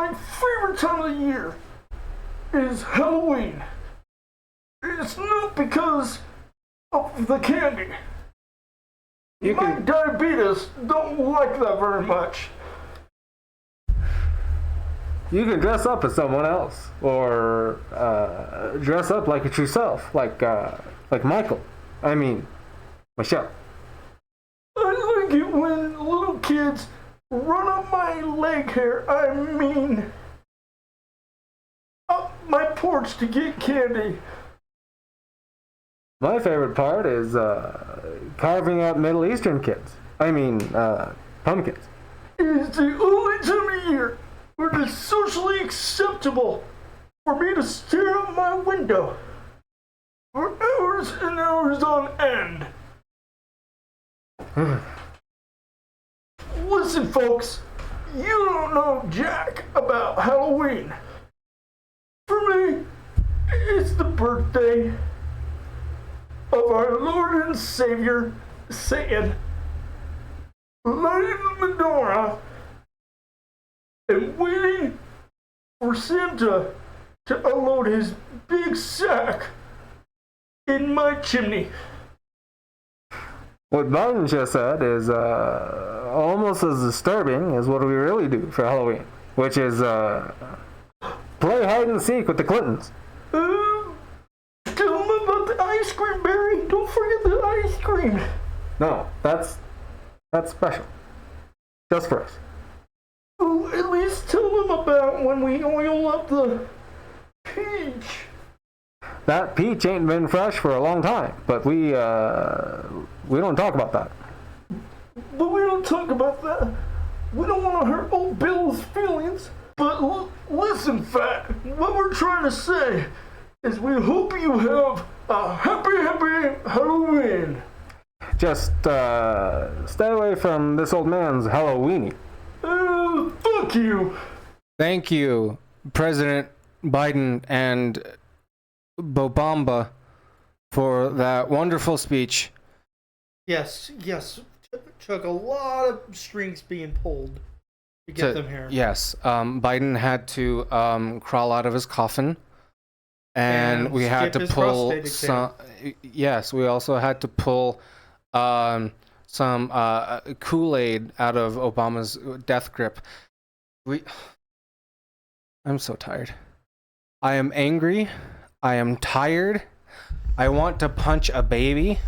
my favorite time of the year is Halloween. It's not because of the candy. My diabetes don't like that very much. You can dress up as someone else, or dress up like it's yourself, like Michael. I mean, Michelle. I like it when little kids run up my leg hair. I mean, up my porch to get candy. My favorite part is carving out Middle Eastern kids. I mean, pumpkins. It's the only time of year where it's socially acceptable for me to stare out my window for hours and hours on end. Listen, folks, you don't know jack about Halloween. For me, it's the birthday of our Lord and Savior, Satan, lighting the menorah and waiting for Santa to unload his big sack in my chimney. What Biden just said is almost as disturbing as what we really do for Halloween, which is play hide and seek with the Clintons. Tell them about the ice cream, Barry. Don't forget the ice cream. No, that's special. Just for us. Oh, at least tell them about when we oil up the peach. That peach ain't been fresh for a long time, but we don't talk about that. But we don't talk about that. We don't want to hurt old Bill's feelings. But listen, Fat, what we're trying to say is we hope you have a happy Halloween. Just stay away from this old man's Halloweeny. Fuck you. Thank you, President Biden and Bobamba, for that wonderful speech. Yes. Took a lot of strings being pulled to get them here. Yes, Biden had to crawl out of his coffin, and we had to pull some. Yes, we also had to pull some Kool-Aid out of Obama's death grip. I'm so tired. I am angry. I am tired. I want to punch a baby.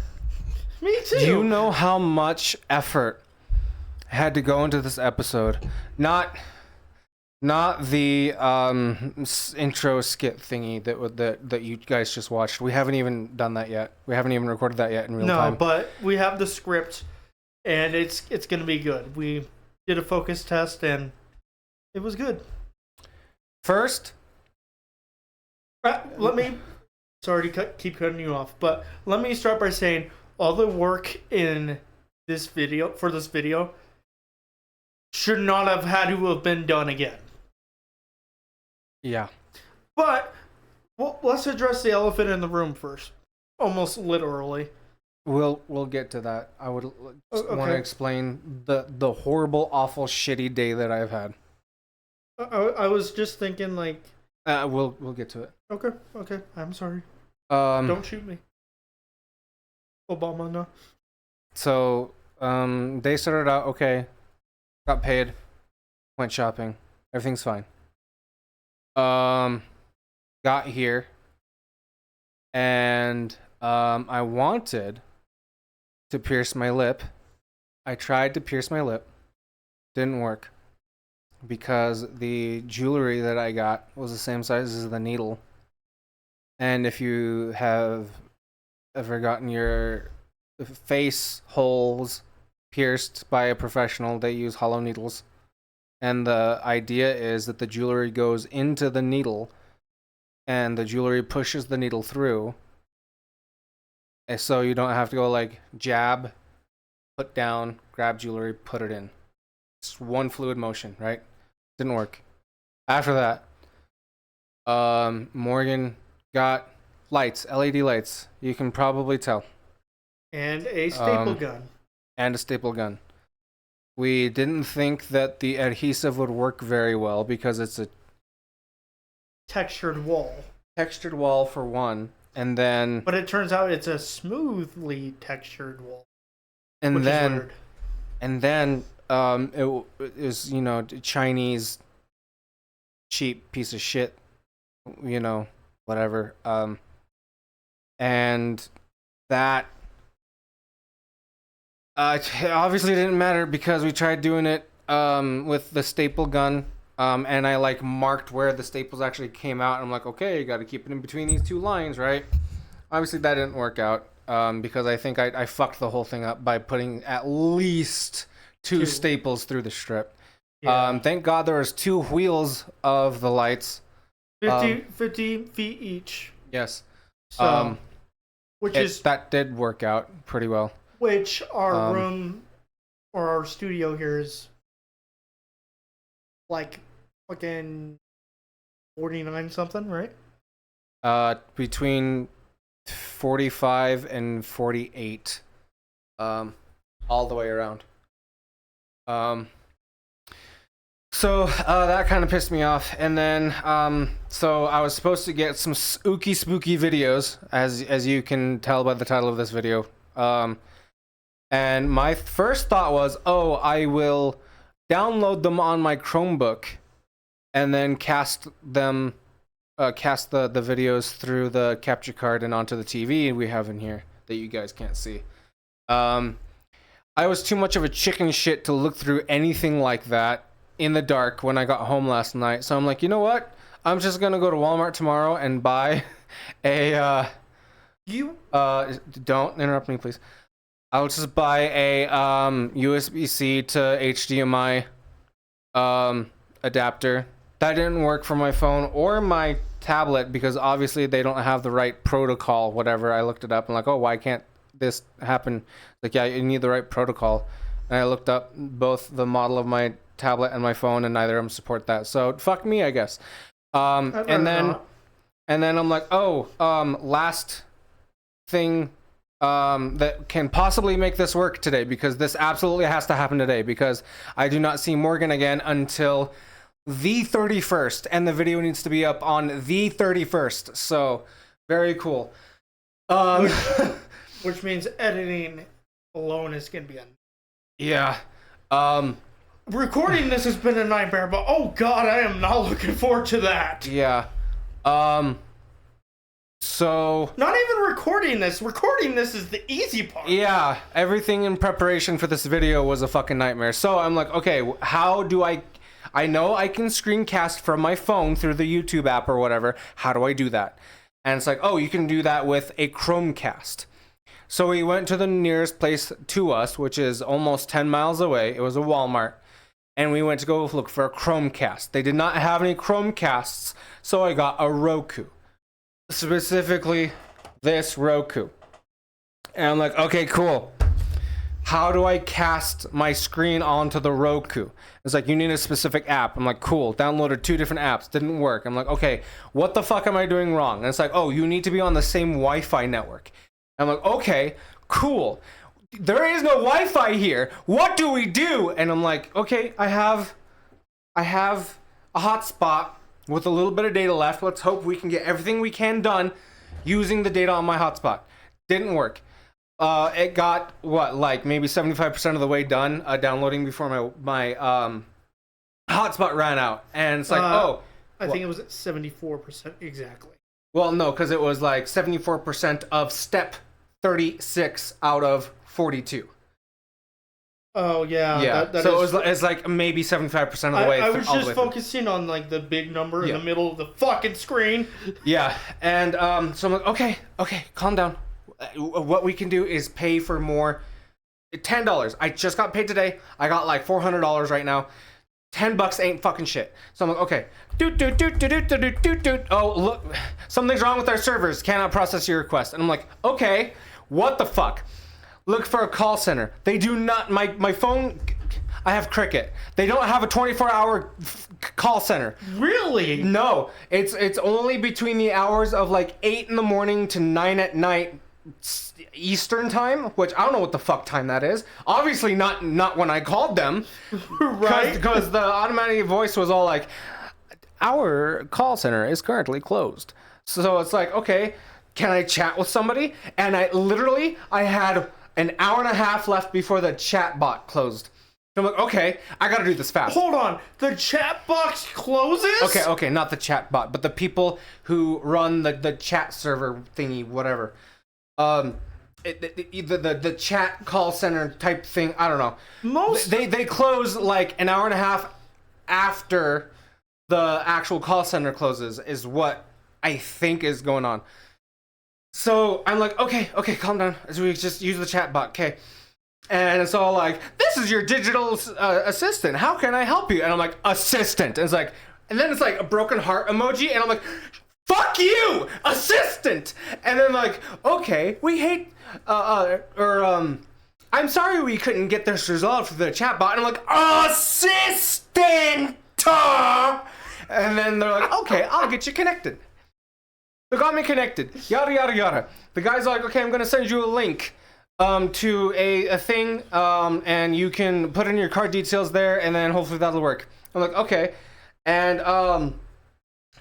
Me too. Do you know how much effort had to go into this episode? Not the intro skit thingy that you guys just watched. We haven't even done that yet. We haven't even recorded that yet in real time. No, but we have the script, and it's gonna be good. We did a focus test, and it was good. First, let me. Sorry to keep cutting you off, but let me start by saying all the work in this video should not have had to have been done again. yeah. But let's address the elephant in the room first. Almost literally. We'll get to that. I would just want to explain the horrible, awful, shitty day that I've had. I was just thinking, like. We'll get to it. Okay. I'm sorry. Don't shoot me. Obama, no. So, they started out okay. Got paid. Went shopping. Everything's fine. Got here. And, I wanted to pierce my lip. I tried to pierce my lip. Didn't work. Because the jewelry that I got was the same size as the needle. And if you have ever gotten your face holes pierced by a professional, they use hollow needles. And the idea is that the jewelry goes into the needle and the jewelry pushes the needle through. And so you don't have to go like jab, put down, grab jewelry, put it in. It's one fluid motion, right? Didn't work. After that, Morgan got lights, LED lights. You can probably tell. And a staple gun. And a staple gun. We didn't think that the adhesive would work very well because it's a Textured wall. textured wall for one, and then But it turns out it's a smoothly textured wall. and Which then is weird. and then it is, you know, Chinese cheap piece of shit, you know, whatever. And that obviously didn't matter because we tried doing it with the staple gun, and I like marked where the staples actually came out. And I'm like, okay, you got to keep it in between these two lines, right? Obviously that didn't work out because I think I fucked the whole thing up by putting at least two staples through the strip. Yeah. Thank God there was two wheels of the lights. 50 feet each. Yes. So, That did work out pretty well. Which our room or our studio here is like fucking 49 something, right? Between 45 and 48, all the way around. So that kind of pissed me off, and then so I was supposed to get some spooky videos, as you can tell by the title of this video. And my first thought was, oh, I will download them on my Chromebook, and then cast the videos through the capture card and onto the TV we have in here that you guys can't see. I was too much of a chicken shit to look through anything like that in the dark when I got home last night. So I'm like, you know what? I'm just gonna go to Walmart tomorrow and buy a don't interrupt me, please. I'll just buy a USB-C to HDMI adapter. That didn't work for my phone or my tablet because obviously they don't have the right protocol, whatever. I looked it up and like, oh, why can't this happen? Like, yeah, you need the right protocol. And I looked up both the model of my tablet and my phone, and neither of them support that. So fuck me, I guess. And then I'm like, oh, last thing that can possibly make this work today, because this absolutely has to happen today, because I do not see Morgan again until the 31st, and the video needs to be up on the 31st. So very cool. Which means editing alone is gonna be a yeah. Recording this has been a nightmare, but oh god, I am not looking forward to that. Yeah. So not even recording this is the easy part. Yeah, everything in preparation for this video was a fucking nightmare. So I'm like, okay, how do I know I can screencast from my phone through the YouTube app or whatever. How do I do that? And it's like, oh, you can do that with a Chromecast. So we went to the nearest place to us, which is almost 10 miles away. It was a Walmart. And we went to go look for a Chromecast. They did not have any Chromecasts, so I got a Roku. Specifically, this Roku. And I'm like, okay, cool. How do I cast my screen onto the Roku? It's like, you need a specific app. I'm like, cool. Downloaded 2 different apps. Didn't work. I'm like, okay, what the fuck am I doing wrong? And it's like, oh, you need to be on the same Wi-Fi network. I'm like, okay, cool. There is no Wi-Fi here. What do we do? And I'm like, okay, I have a hotspot with a little bit of data left. Let's hope we can get everything we can done using the data on my hotspot. Didn't work. It got like maybe 75% of the way done downloading before my hotspot ran out. And it's like, I think it was at 74% exactly. Well, no, because it was like 74% of step 36 out of 42. Oh yeah. Yeah. So it's like maybe 75% of the way. I was just focusing on like the big number in the middle of the fucking screen. Yeah, and so I'm like, okay, calm down. What we can do is pay for more. $10. I just got paid today. I got like $400 right now. $10 ain't fucking shit. So I'm like, okay. Oh, look, something's wrong with our servers. Cannot process your request. And I'm like, okay, what the fuck? Look for a call center. They do not. My phone. I have Cricket. They don't have a 24-hour call center. Really? No. It's only between the hours of like 8 in the morning to 9 at night Eastern time, which I don't know what the fuck time that is. Obviously not when I called them. Right? Because the automatic voice was all like, our call center is currently closed. So it's like, okay, can I chat with somebody? And I had an hour and a half left before the chat bot closed. I'm like, okay, I gotta do this fast. Hold on. The chat box closes? Okay, not the chat bot, but the people who run the chat server thingy, whatever. The chat call center type thing, I don't know. They close like an hour and a half after the actual call center closes, is what I think is going on. So I'm like, okay, calm down. So we just use the chat bot, okay? And it's all like, this is your digital assistant. How can I help you? And I'm like, assistant. And it's like, and then it's like a broken heart emoji. And I'm like, fuck you, assistant. And then like, okay, we hate, I'm sorry we couldn't get this resolved for the chat bot. And I'm like, assistant. And then they're like, okay, I'll get you connected. They got me connected. Yada, yada, yada. The guy's like, okay, I'm going to send you a link to a thing, and you can put in your card details there, and then hopefully that'll work. I'm like, okay. And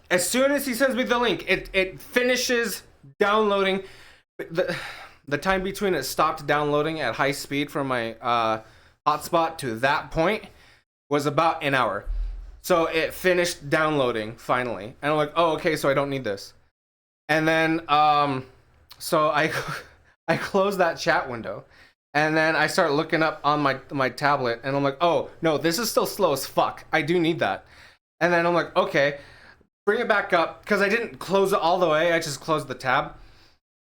as soon as he sends me the link, it finishes downloading. The time between it stopped downloading at high speed from my hotspot to that point was about an hour. So it finished downloading finally, and I'm like, oh, okay, so I don't need this. And then so I close that chat window, and then I start looking up on my tablet, and I'm like, oh no, this is still slow as fuck. I do need that. And then I'm like, okay, bring it back up, because I didn't close it all the way. I just closed the tab.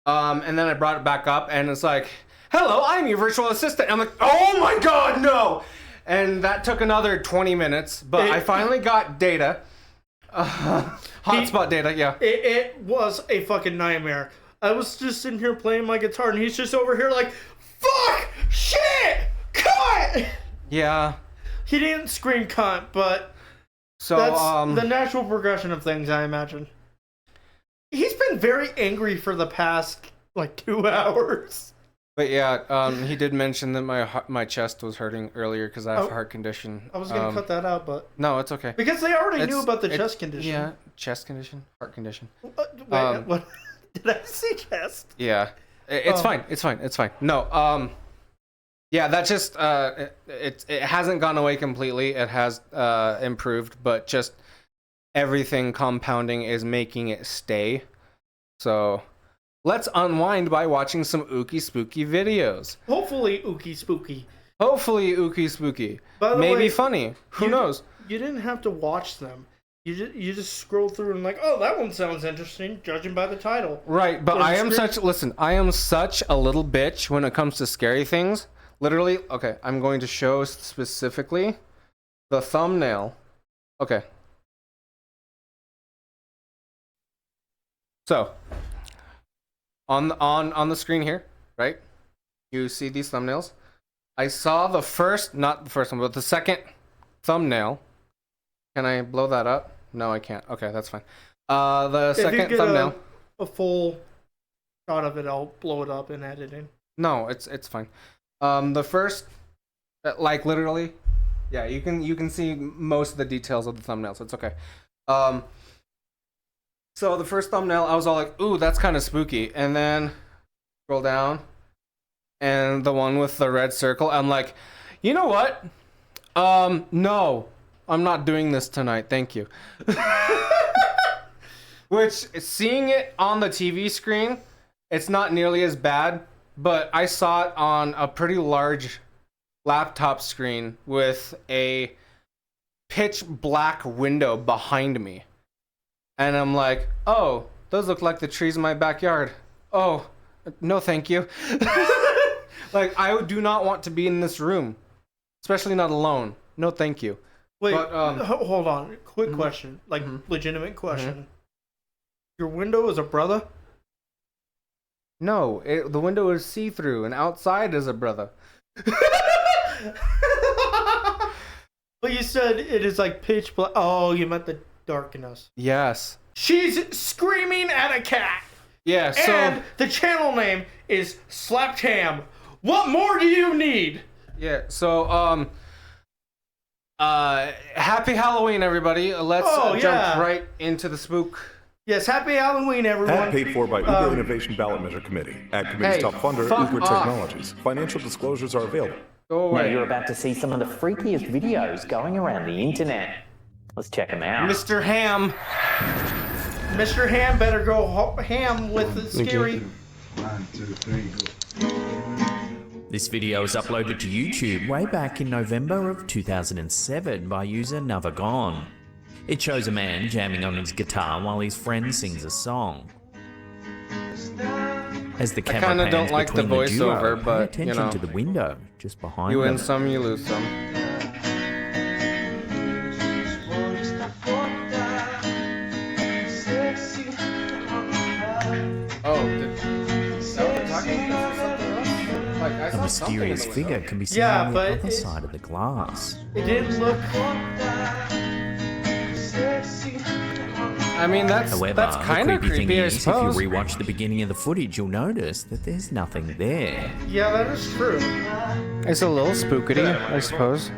And then I brought it back up, and it's like, hello, I'm your virtual assistant. And I'm like, oh my god, no. And that took another 20 minutes, but I finally got data. Hotspot data, yeah. It was a fucking nightmare. I was just sitting here playing my guitar, and he's just over here like, fuck, shit, cut! Yeah. He didn't scream cunt, but so that's the natural progression of things, I imagine. He's been very angry for the past, like, 2 hours. But yeah, he did mention that my chest was hurting earlier because I have a heart condition. I was going to cut that out, but... No, it's okay. Because they already knew about the chest condition. Yeah, chest condition, heart condition. Wait, what? Did I say chest? Yeah. It's fine. It's fine. No, yeah, that just, it hasn't gone away completely. It has improved, but just everything compounding is making it stay. So... let's unwind by watching some ooky spooky videos. Hopefully ooky spooky. By the Maybe way, funny. Who knows? You didn't have to watch them. You just scroll through and like, oh, that one sounds interesting, judging by the title. Right, but I am such a little bitch when it comes to scary things. Literally, okay, I'm going to show specifically the thumbnail. Okay. So, on the screen here, right? You see these thumbnails? I saw not the first one, but the second thumbnail. Can I blow that up? No, I can't. Okay, that's fine. The second thumbnail. A full shot of it, I'll blow it up in editing. No, it's fine. The first, like literally, yeah, you can see most of the details of the thumbnail, so it's okay. So the first thumbnail, I was all like, ooh, that's kind of spooky. And then scroll down, and the one with the red circle, I'm like, you know what? No, I'm not doing this tonight. Thank you. Which, seeing it on the TV screen, it's not nearly as bad, but I saw it on a pretty large laptop screen with a pitch black window behind me. And I'm like, oh, those look like the trees in my backyard. Oh, no thank you. Like, I do not want to be in this room. Especially not alone. No thank you. Wait, hold on. Quick question. Like, legitimate question. Your window is a brother? No, the window is see-through, and outside is a brother. But you said it is like pitch black. Oh, you meant the darkness. Yes. She's screaming at a cat. Yeah, so And the channel name is Slapped Ham. What more do you need? yeah, so happy Halloween, everybody. Let's jump right into the spook. Yes, happy Halloween, everyone. Ad paid for by Uber Innovation Ballot Measure Committee. Ad Committee's Hey, top funder, fuck Uber off. Technologies. Financial disclosures are available. Go Now away. you're about to see some of the freakiest videos going around the internet. Let's check them out. Mr. Ham. Mr. Ham better go ham with the scary. 1, 2, 3, go. This video was uploaded to YouTube way back in November of 2007 by user Navagon. It shows a man jamming on his guitar while his friend sings a song. As the camera kinda pans don't like the between duo, voiceover, pay but, attention you know. to the window just behind You them. win some, you lose some. Oh, is that what they're talking about? Is there something else? Like, I A saw mysterious something in the figure window. can be seen Yeah, on the but other it- side of the glass. It didn't look. I mean, that's However, kind the of creepy thing creepy, I is, if suppose. you rewatch the beginning of the footage, you'll notice that there's nothing there. Yeah, that is true. It's a little spookity, I suppose.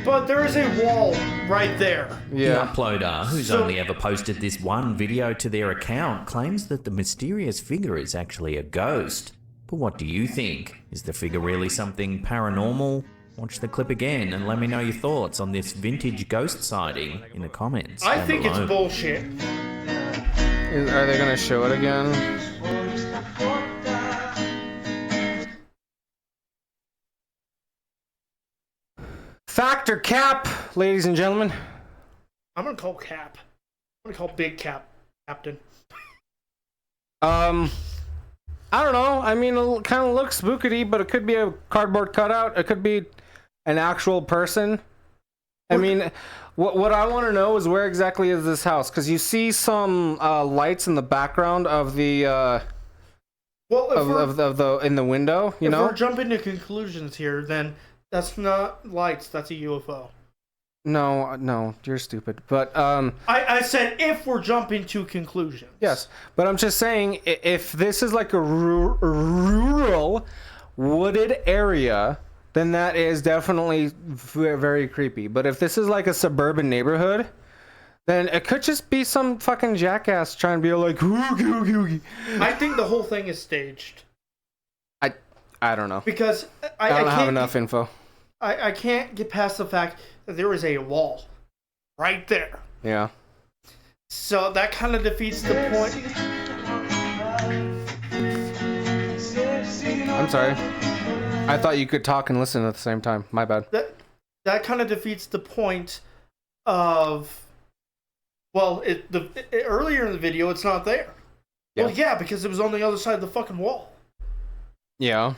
But there is a wall right there. The Yeah. uploader, who's So- only ever posted this one video to their account, claims that the mysterious figure is actually a ghost. But what do you think? Is the figure really something paranormal? Watch the clip again and let me know your thoughts on this vintage ghost sighting in the comments. I down think it's below. bullshit. Are they gonna show it again? Fact or cap, ladies and gentlemen? I'm gonna call Cap. I'm gonna call Big Cap Captain. I don't know. I mean, it kind of looks spookity, but it could be a cardboard cutout. It could be an actual person. I mean, what I want to know is where exactly is this house? Because you see some lights in the background of the Well, if, we're, of the in the window. You if know? we're jumping to conclusions here, then that's not lights. That's a UFO. No, you're stupid. But I said if we're jumping to conclusions. yes. But I'm just saying, if this is like a rural wooded area, then that is definitely very creepy. But if this is like a suburban neighborhood, then it could just be some fucking jackass trying to be like, oogie, oogie, oogie. I think the whole thing is staged I don't know. because I I don't can't have enough info. I can't get past the fact that there is a wall right there. Yeah. So that kind of defeats the point. I'm sorry. I thought you could talk and listen at the same time. My bad. That kind of defeats the point of. Well, earlier in the video, it's not there. Yeah. Well, yeah, because it was on the other side of the fucking wall. Yeah.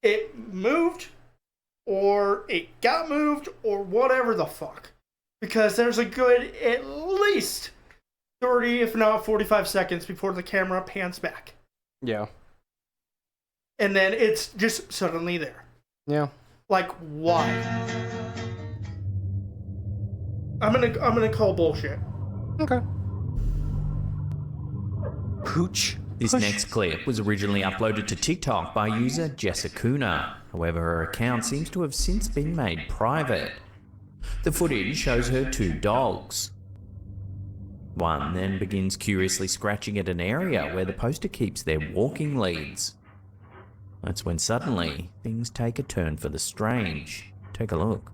It moved, or it got moved, or whatever the fuck. Because there's a good at least 30, if not 45 seconds before the camera pans back. Yeah. And then it's just suddenly there. Yeah. Like, why? I'm gonna call bullshit. Okay. Pooch. This next clip was originally uploaded to TikTok by user Jessicuna. However, her account seems to have since been made private. The footage shows her two dogs. One then begins curiously scratching at an area where the poster keeps their walking leads. That's when suddenly things take a turn for the strange. Take a look.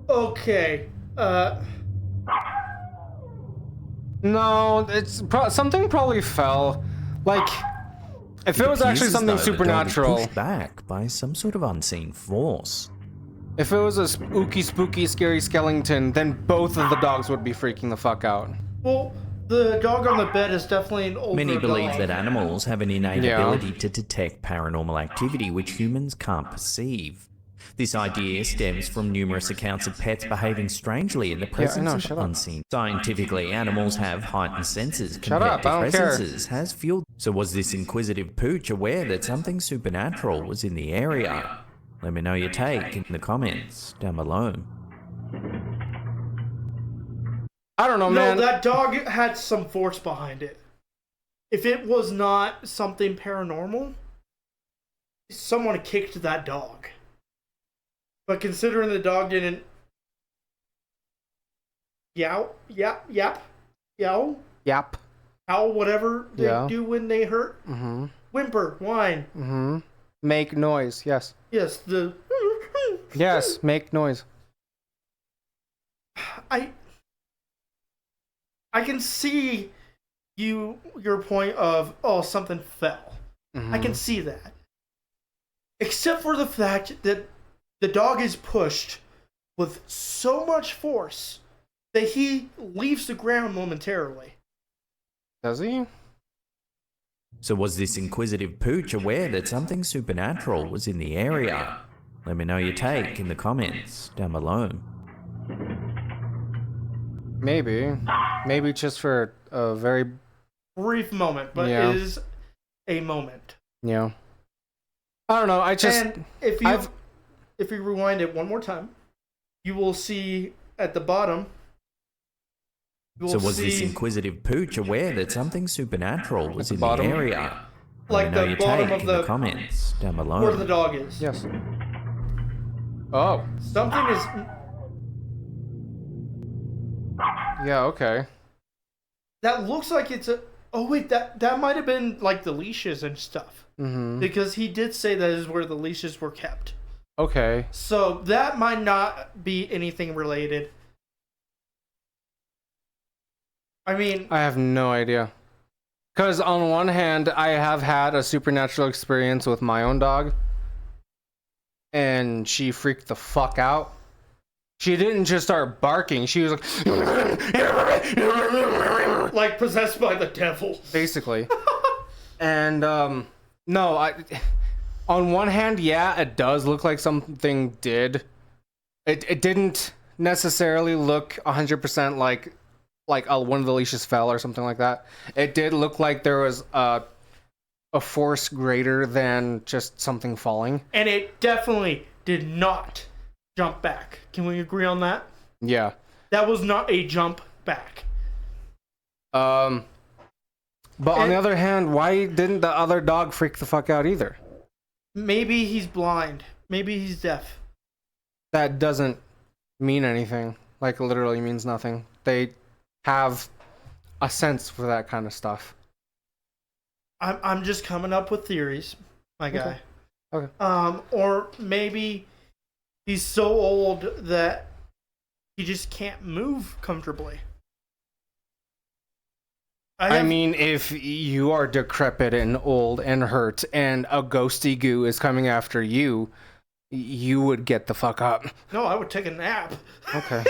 Okay. No, it's something probably fell. Like, if it was actually Appears as something though the dog was supernatural, pushed back by some sort of unseen force. if it was a spooky, scary skeleton, then both of the dogs would be freaking the fuck out. Well, the dog on the bed is definitely an older Many believe dog. that animals have an innate Yeah. ability to detect paranormal activity which humans can't perceive. This idea stems from numerous accounts of pets behaving strangely in the presence know, of shut up. unseen. Scientifically, animals have heightened senses Shut compared up, to I don't care. presences has fueled. So was this inquisitive pooch aware that something supernatural was in the area? Let me know your take in the comments down below. I don't know, No, man. that dog had some force behind it. If it was not something paranormal, someone kicked that dog. But considering the dog didn't yow, Yap. howl, whatever they Yeah. do when they hurt, Mm-hmm. whimper, whine. Mm-hmm. Make noise. Yes. Yes, the Yes. Make noise. I can see your point of, oh, something fell. Mm-hmm. I can see that. Except for the fact that the dog is pushed with so much force that he leaves the ground momentarily. Does he? So was this inquisitive pooch aware that something supernatural was in the area? Let me know your take in the comments down below. Maybe. Maybe just for a very, Brief moment, but Yeah. it is a moment. you know. I don't know. I just. And if you rewind it one more time, you will see at the bottom. So was this inquisitive pooch aware that something supernatural was in the bottom? area? Like Let me know the your bottom take of in the- the comments down below. where the dog is? Yes. Oh. Something is. Yeah. Okay. That looks like it's a. Oh wait, that might have been like the leashes and stuff. Mm-hmm. Because he did say that is where the leashes were kept. Okay. So that might not be anything related. I mean, I have no idea. Because on one hand, I have had a supernatural experience with my own dog. And she freaked the fuck out. She didn't just start barking. She was like possessed by the devil. basically. And no, on one hand, yeah, it does look like something did. It didn't necessarily look 100% like one of the leashes fell or something like that. It did look like there was a force greater than just something falling. And it definitely did not jump back. Can we agree on that? Yeah. That was not a jump back. But on the other hand, why didn't the other dog freak the fuck out either? Maybe he's blind. Maybe he's deaf. That doesn't mean anything. Like, literally means nothing. They have a sense for that kind of stuff. I'm just coming up with theories, my guy. Okay. Or maybe he's so old that he just can't move comfortably. I mean, if you are decrepit and old and hurt and a ghosty goo is coming after you, you would get the fuck up. No, I would take a nap. Okay.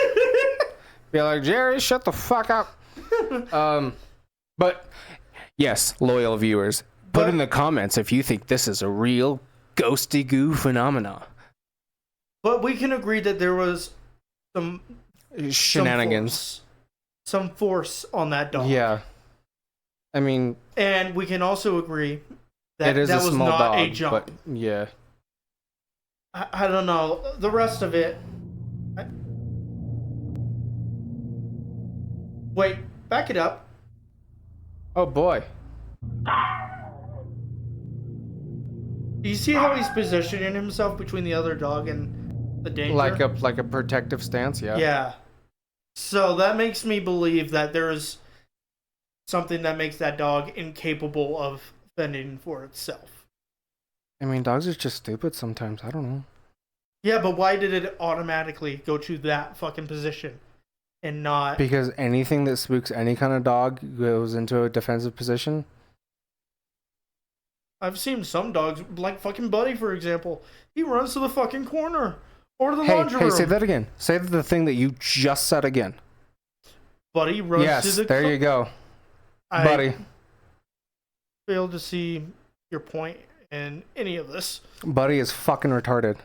Be like, Jerry, shut the fuck up. But yes, loyal viewers, put in the comments if you think this is a real ghosty goo phenomena. But we can agree that there was some Shenanigans. Some force on that dog. Yeah. I mean, and we can also agree that it is that a was small not dog, a jump. but yeah. I don't know. The rest of it. Wait, back it up. Oh boy. Do you see how he's positioning himself between the other dog and the danger? Like a protective stance, yeah. Yeah. So that makes me believe that there is something that makes that dog incapable of fending for itself. I mean, dogs are just stupid sometimes. I don't know. Yeah, but why did it automatically go to that fucking position and not... Because anything that spooks any kind of dog goes into a defensive position. I've seen some dogs, like fucking Buddy, for example. He runs to the fucking corner or the laundry room. Hey, say that again. Say the thing that you just said again. Buddy runs to the... Yes, there you go. Buddy. Failed to see your point in any of this. Buddy is fucking retarded.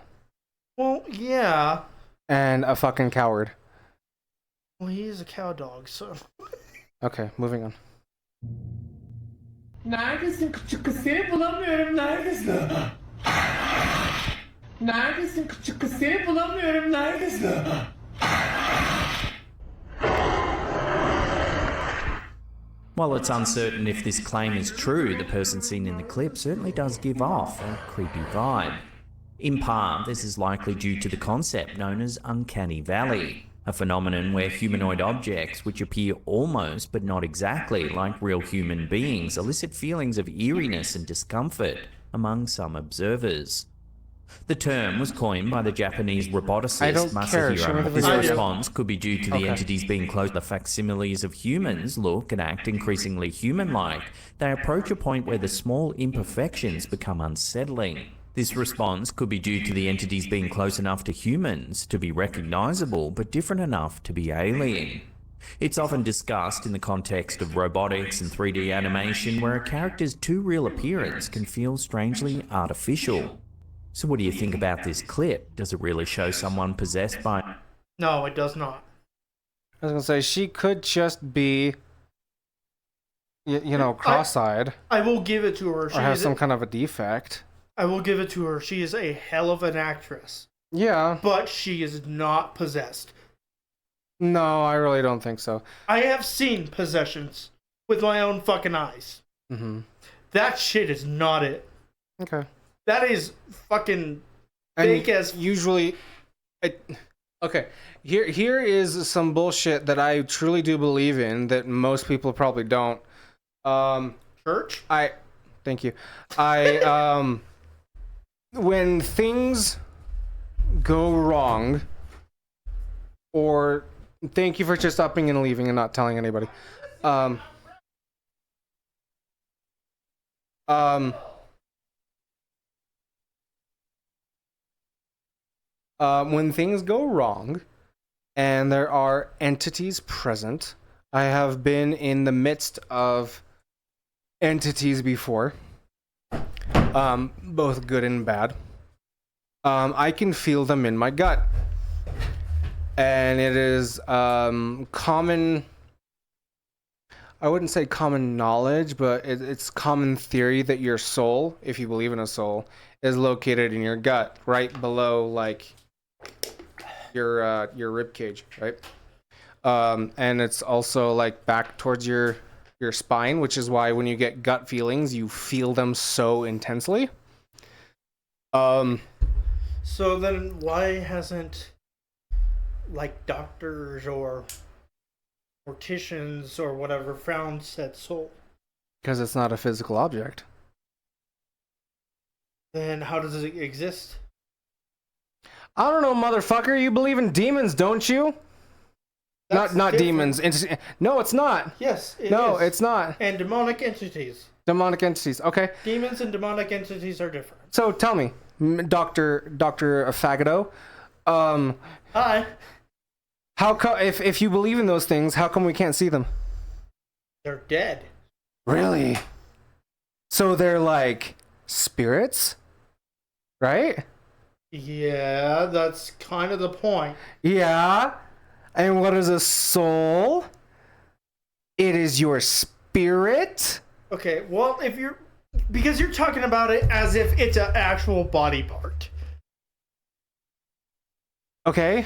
Well, yeah. And a fucking coward. Well, he is a cow dog, so... Okay, moving on. Neredesin küçük kız? Seni bulamıyorum. Neredesin? Neredesin küçük kız? Seni bulamıyorum. Neredesin? While it's uncertain if this claim is true, the person seen in the clip certainly does give off a creepy vibe. In part, this is likely due to the concept known as uncanny valley, a phenomenon where humanoid objects, which appear almost but not exactly like real human beings, elicit feelings of eeriness and discomfort among some observers. The term was coined by the Japanese roboticist Masahiro. This response could be due to the entities being close to the facsimiles of humans look and act increasingly human-like. They approach a point where the small imperfections become unsettling. This response could be due to the entities being close enough to humans to be recognizable, but different enough to be alien. It's often discussed in the context of robotics and 3D animation, where a character's too real appearance can feel strangely artificial. So what do you think about this clip? Does it really show someone possessed by... No, it does not. I was gonna say, she could just be, you know, cross-eyed. I will give it to her. Or have some kind of a defect. I will give it to her. She is a hell of an actress. Yeah. But she is not possessed. No, I really don't think so. I have seen possessions with my own fucking eyes. Mm-hmm. That shit is not it. Okay. That is fucking fake as... Usually... Okay, here is some bullshit that I truly do believe in that most people probably don't. Church? Thank you. When things go wrong, or thank you for just upping and leaving and not telling anybody. When things go wrong and there are entities present, I have been in the midst of entities before, both good and bad. I can feel them in my gut. And it is common, I wouldn't say common knowledge, but it's common theory that your soul, if you believe in a soul, is located in your gut, right below like your rib cage, right? And it's also like back towards your spine, which is why when you get gut feelings, you feel them so intensely. So then why hasn't like doctors or morticians or whatever found said soul? Because it's not a physical object. Then how does it exist? I don't know, motherfucker. You believe in demons, don't you? That's not different. demons. No, it's not. Yes, it No, is. it's not. And demonic entities. Demonic entities. Okay. Demons and demonic entities are different. So tell me, Dr. Fagado, Hi. how come if you believe in those things, how come we can't see them? They're dead. Really? So they're like spirits, right? Yeah, that's kind of the point. Yeah. And what is a soul? It is your spirit. Okay, well, because you're talking about it as if it's an actual body part. Okay.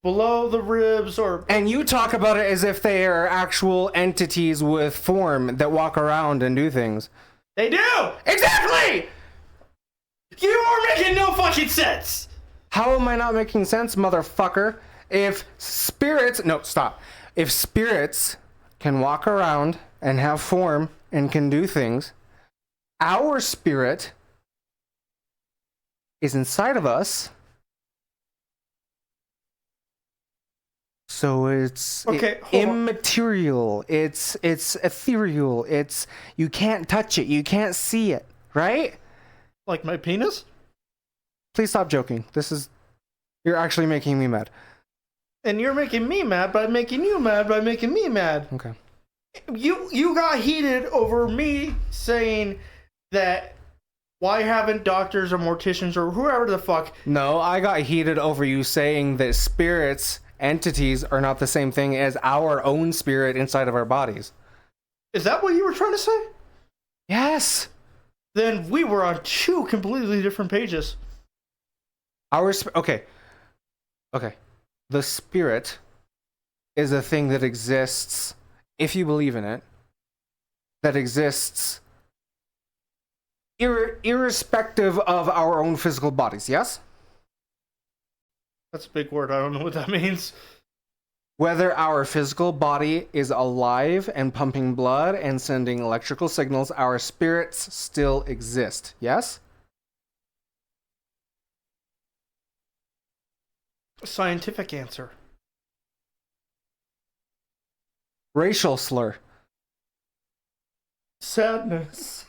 Below the ribs or... And you talk about it as if they are actual entities with form that walk around and do things. They do! Exactly! You are making no fucking sense! How am I not making sense, motherfucker? If spirits... No, stop. If spirits can walk around and have form and can do things, our spirit is inside of us. So it's immaterial. It's ethereal. You can't touch it. You can't see it, right? Like my penis? Please stop joking. You're actually making me mad. And you're making me mad by making you mad by making me mad. Okay. You got heated over me saying that why haven't doctors or morticians or whoever the fuck... No, I got heated over you saying that spirits, entities, are not the same thing as our own spirit inside of our bodies. Is that what you were trying to say? Yes. Then we were on two completely different pages. Okay. The spirit is a thing that exists, if you believe in it, that exists irrespective of our own physical bodies, yes? That's a big word. I don't know what that means. Whether our physical body is alive and pumping blood and sending electrical signals, our spirits still exist, yes? Scientific answer. Racial slur. Sadness.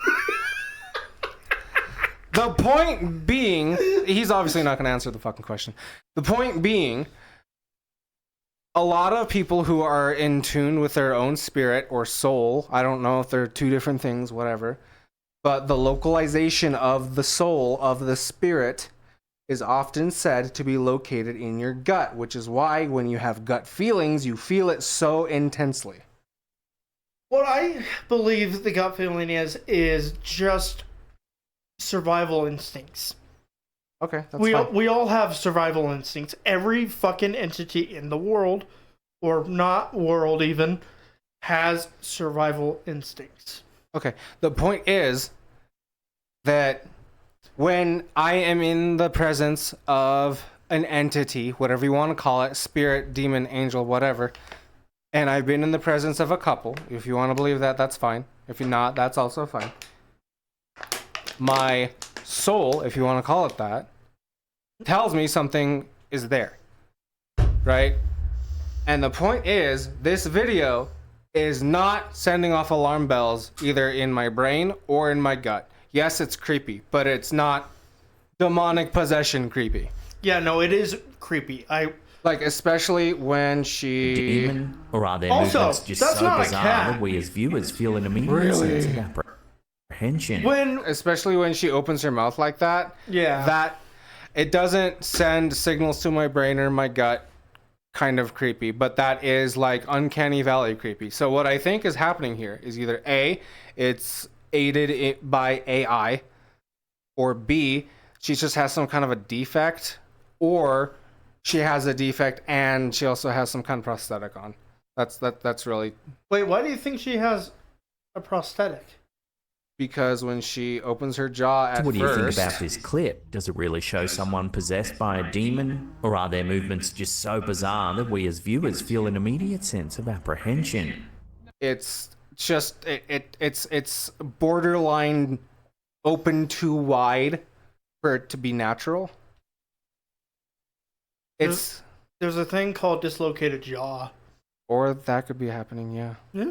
The point being, he's obviously not going to answer the fucking question. The point being, a lot of people who are in tune with their own spirit or soul, I don't know if they're two different things, whatever, but the localization of the soul, of the spirit, is often said to be located in your gut, which is why when you have gut feelings, you feel it so intensely. What I believe the gut feeling is just survival instincts. Okay, that's fine. We all have survival instincts. Every fucking entity in the world, or not world even, has survival instincts. Okay, the point is that when I am in the presence of an entity, whatever you want to call it, spirit, demon, angel, whatever, and I've been in the presence of a couple, if you want to believe that, that's fine. If you're not, that's also fine. My soul, if you want to call it that, tells me something is there, right? And the point is, this video is not sending off alarm bells either in my brain or in my gut. Yes, it's creepy, but it's not demonic possession creepy. Yeah, no, it is creepy. Like, especially when she... Demon, or are their Also, movements just that's so not a bizarre cat. that we as viewers feel an immediate sense of apprehension? Especially when she opens her mouth like that. Yeah. That, it doesn't send signals to my brain or my gut, kind of creepy, but that is like uncanny valley creepy. So what I think is happening here is either A, it's aided by AI, or B, she just has some kind of a defect, or she has a defect and she also has some kind of prosthetic on. That's really... Wait, why do you think she has a prosthetic? Because when she opens her jaw at So what do you think first... about this clip? Does it really show someone possessed by a demon? Or are their movements just so bizarre that we as viewers feel an immediate sense of apprehension? It's just... It's borderline open too wide for it to be natural. It's... There's a thing called dislocated jaw. Or that could be happening, yeah. Yeah.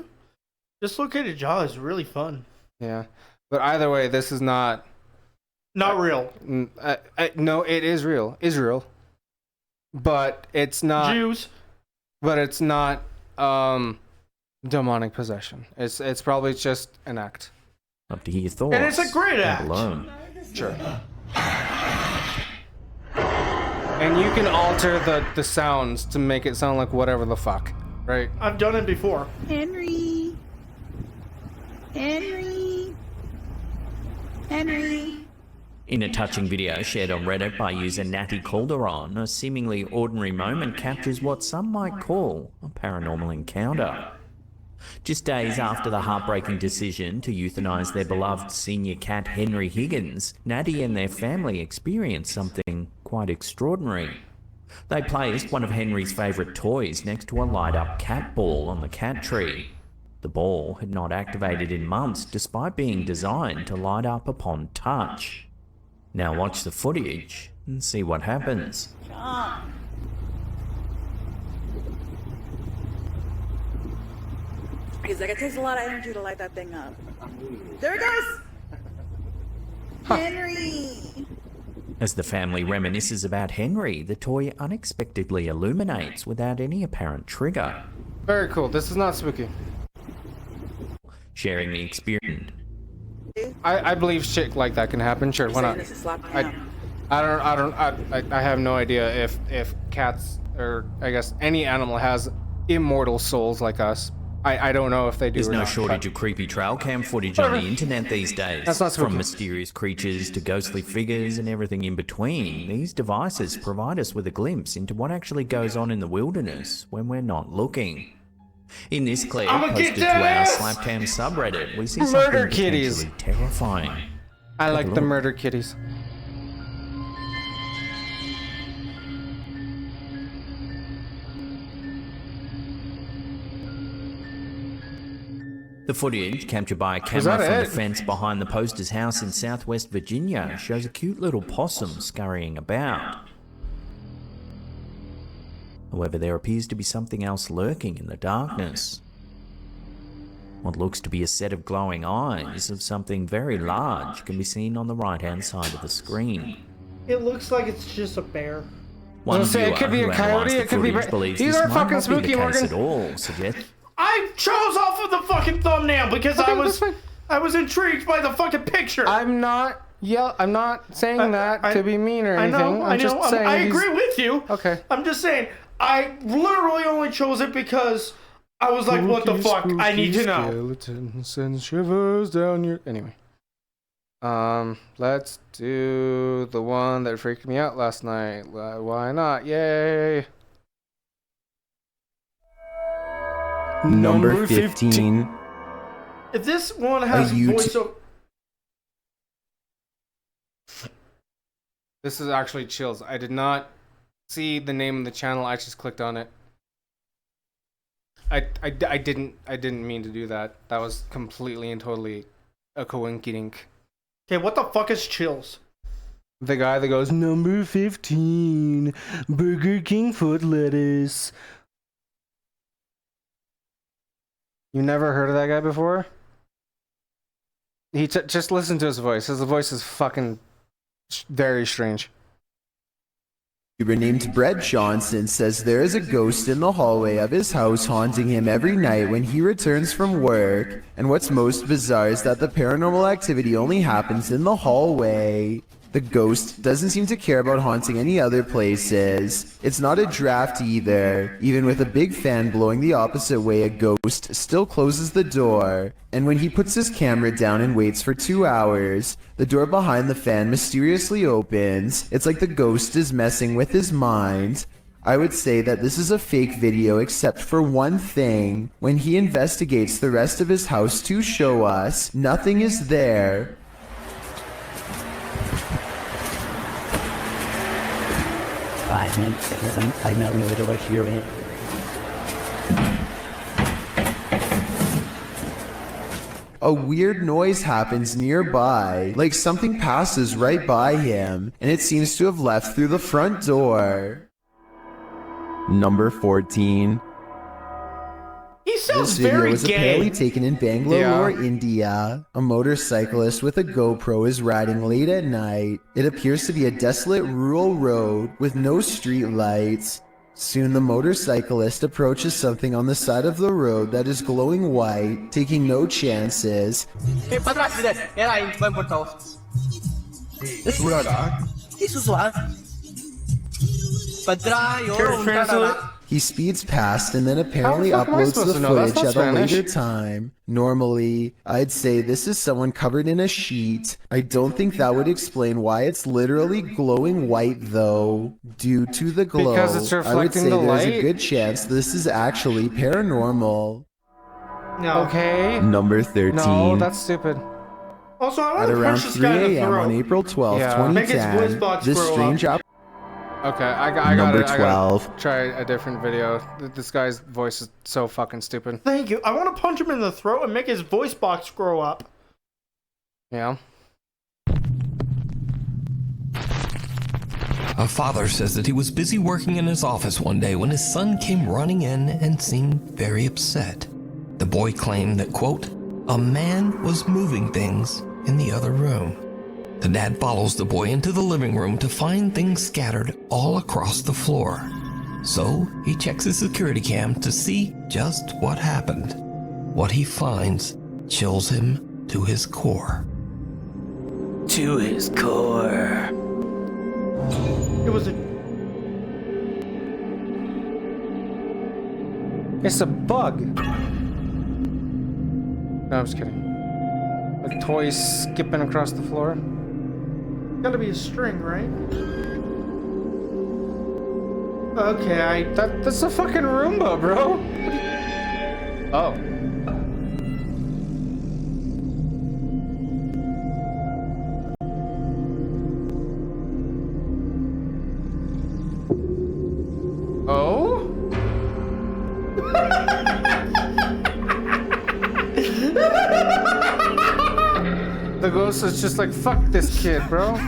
Dislocated jaw is really fun. Yeah. But either way, this is not... Not real. No, it is real. Israel. But it's not... Jews. But it's not demonic possession. It's probably just an act. Love to hear your thoughts. And it's a great act. Alone. Sure. And you can alter the sounds to make it sound like whatever the fuck, right? I've done it before. Henry. In a touching video shared on Reddit by user Natty Calderon, a seemingly ordinary moment captures what some might call a paranormal encounter. Just days after the heartbreaking decision to euthanize their beloved senior cat Henry Higgins, Natty and their family experienced something quite extraordinary. They placed one of Henry's favourite toys next to a light-up cat ball on the cat tree. The ball had not activated in months despite being designed to light up upon touch. Now watch the footage and see what happens. He's like, it takes a lot of energy to light that thing up. There it goes! Henry! As the family reminisces about Henry, the toy unexpectedly illuminates without any apparent trigger. Very cool. This is not spooky. Sharing the experience. I believe shit like that can happen. Sure, why not? I have no idea if cats or I guess any animal has immortal souls like us. I don't know if they do. There's or no not, shortage of creepy trail cam footage on the internet these days. That's not spooky. From mysterious creatures to ghostly figures and everything in between, these devices provide us with a glimpse into what actually goes on in the wilderness when we're not looking. In this clip, I'ma get posted to that our ass! Slapcam subreddit, we see Murder something kitties. potentially terrifying. I like the look. murder kitties. The footage, captured by a that camera from the it? fence behind the poster's house in southwest Virginia, shows a cute little possum scurrying about. However, there appears to be something else lurking in the darkness. What looks to be a set of glowing eyes of something very large can be seen on the right-hand side of the screen. It looks like it's just a bear. One say, viewer it could be who a analysed coyote, the it could be footage ba- believes These this are might fucking not be the spooky, case Morgan. at all, suggests I chose off of the fucking thumbnail because Okay, I that's fine. was intrigued by the fucking picture. I'm not saying that to be mean or anything. I know. Just saying I these- agree with you. Okay. I'm just saying, I literally only chose it because I was like, what the fuck? I need to know. Skeletons and shivers down your... Anyway. Let's do the one that freaked me out last night. Why not? Yay. Number 15. If this one has A YouTube- voiceover... This is actually chills. I did not see the name of the channel. I just clicked on it. I didn't mean to do that. That was completely and totally a coinkydink. Okay, what the fuck is chills? The guy that goes, number 15, Burger King foot lettuce. You never heard of that guy before? Just listen to his voice. His voice is fucking very strange. YouTuber named Brett Johnson says there is a ghost in the hallway of his house haunting him every night when he returns from work. And what's most bizarre is that the paranormal activity only happens in the hallway. The ghost doesn't seem to care about haunting any other places. It's not a draft either. Even with a big fan blowing the opposite way, a ghost still closes the door. And when he puts his camera down and waits for 2 hours, the door behind the fan mysteriously opens. It's like the ghost is messing with his mind. I would say that this is a fake video except for one thing. When he investigates the rest of his house to show us, nothing is there. A weird noise happens nearby, like something passes right by him, and it seems to have left through the front door. Number 14. He sounds This video very was gay. apparently taken in Bangalore, India. A motorcyclist with a GoPro is riding late at night. It appears to be a desolate rural road with no street lights. Soon the motorcyclist approaches something on the side of the road that is glowing white, taking no chances. He speeds past and then apparently How the fuck am I uploads supposed the to know? That's footage not at a Spanish. later time. Normally, I'd say this is someone covered in a sheet. I don't think that would explain why it's literally glowing white though. Due to the glow, Because it's I would reflecting say the there's a light? good chance this is actually paranormal. No. Okay. Number 13. No, that's stupid. Also, I At want to around punch this 3 guy in the a.m. on throat. April 12, Yeah. Make his voice 2010, box this grow strange up. Okay, I got Number it. I 12. gotta try a different video. This guy's voice is so fucking stupid. Thank you. I want to punch him in the throat and make his voice box grow up. Yeah. A father says that he was busy working in his office one day when his son came running in and seemed very upset. The boy claimed that, quote, a man was moving things in the other room. The dad follows the boy into the living room to find things scattered all across the floor. So he checks his security cam to see just what happened. What he finds chills him to his core. To his core. It was a... It's a bug. No, I'm just kidding. A toy skipping across the floor. Gotta be a string, right? Okay, That's a fucking Roomba, bro. Oh. Oh? The ghost is just like, fuck this kid, bro. He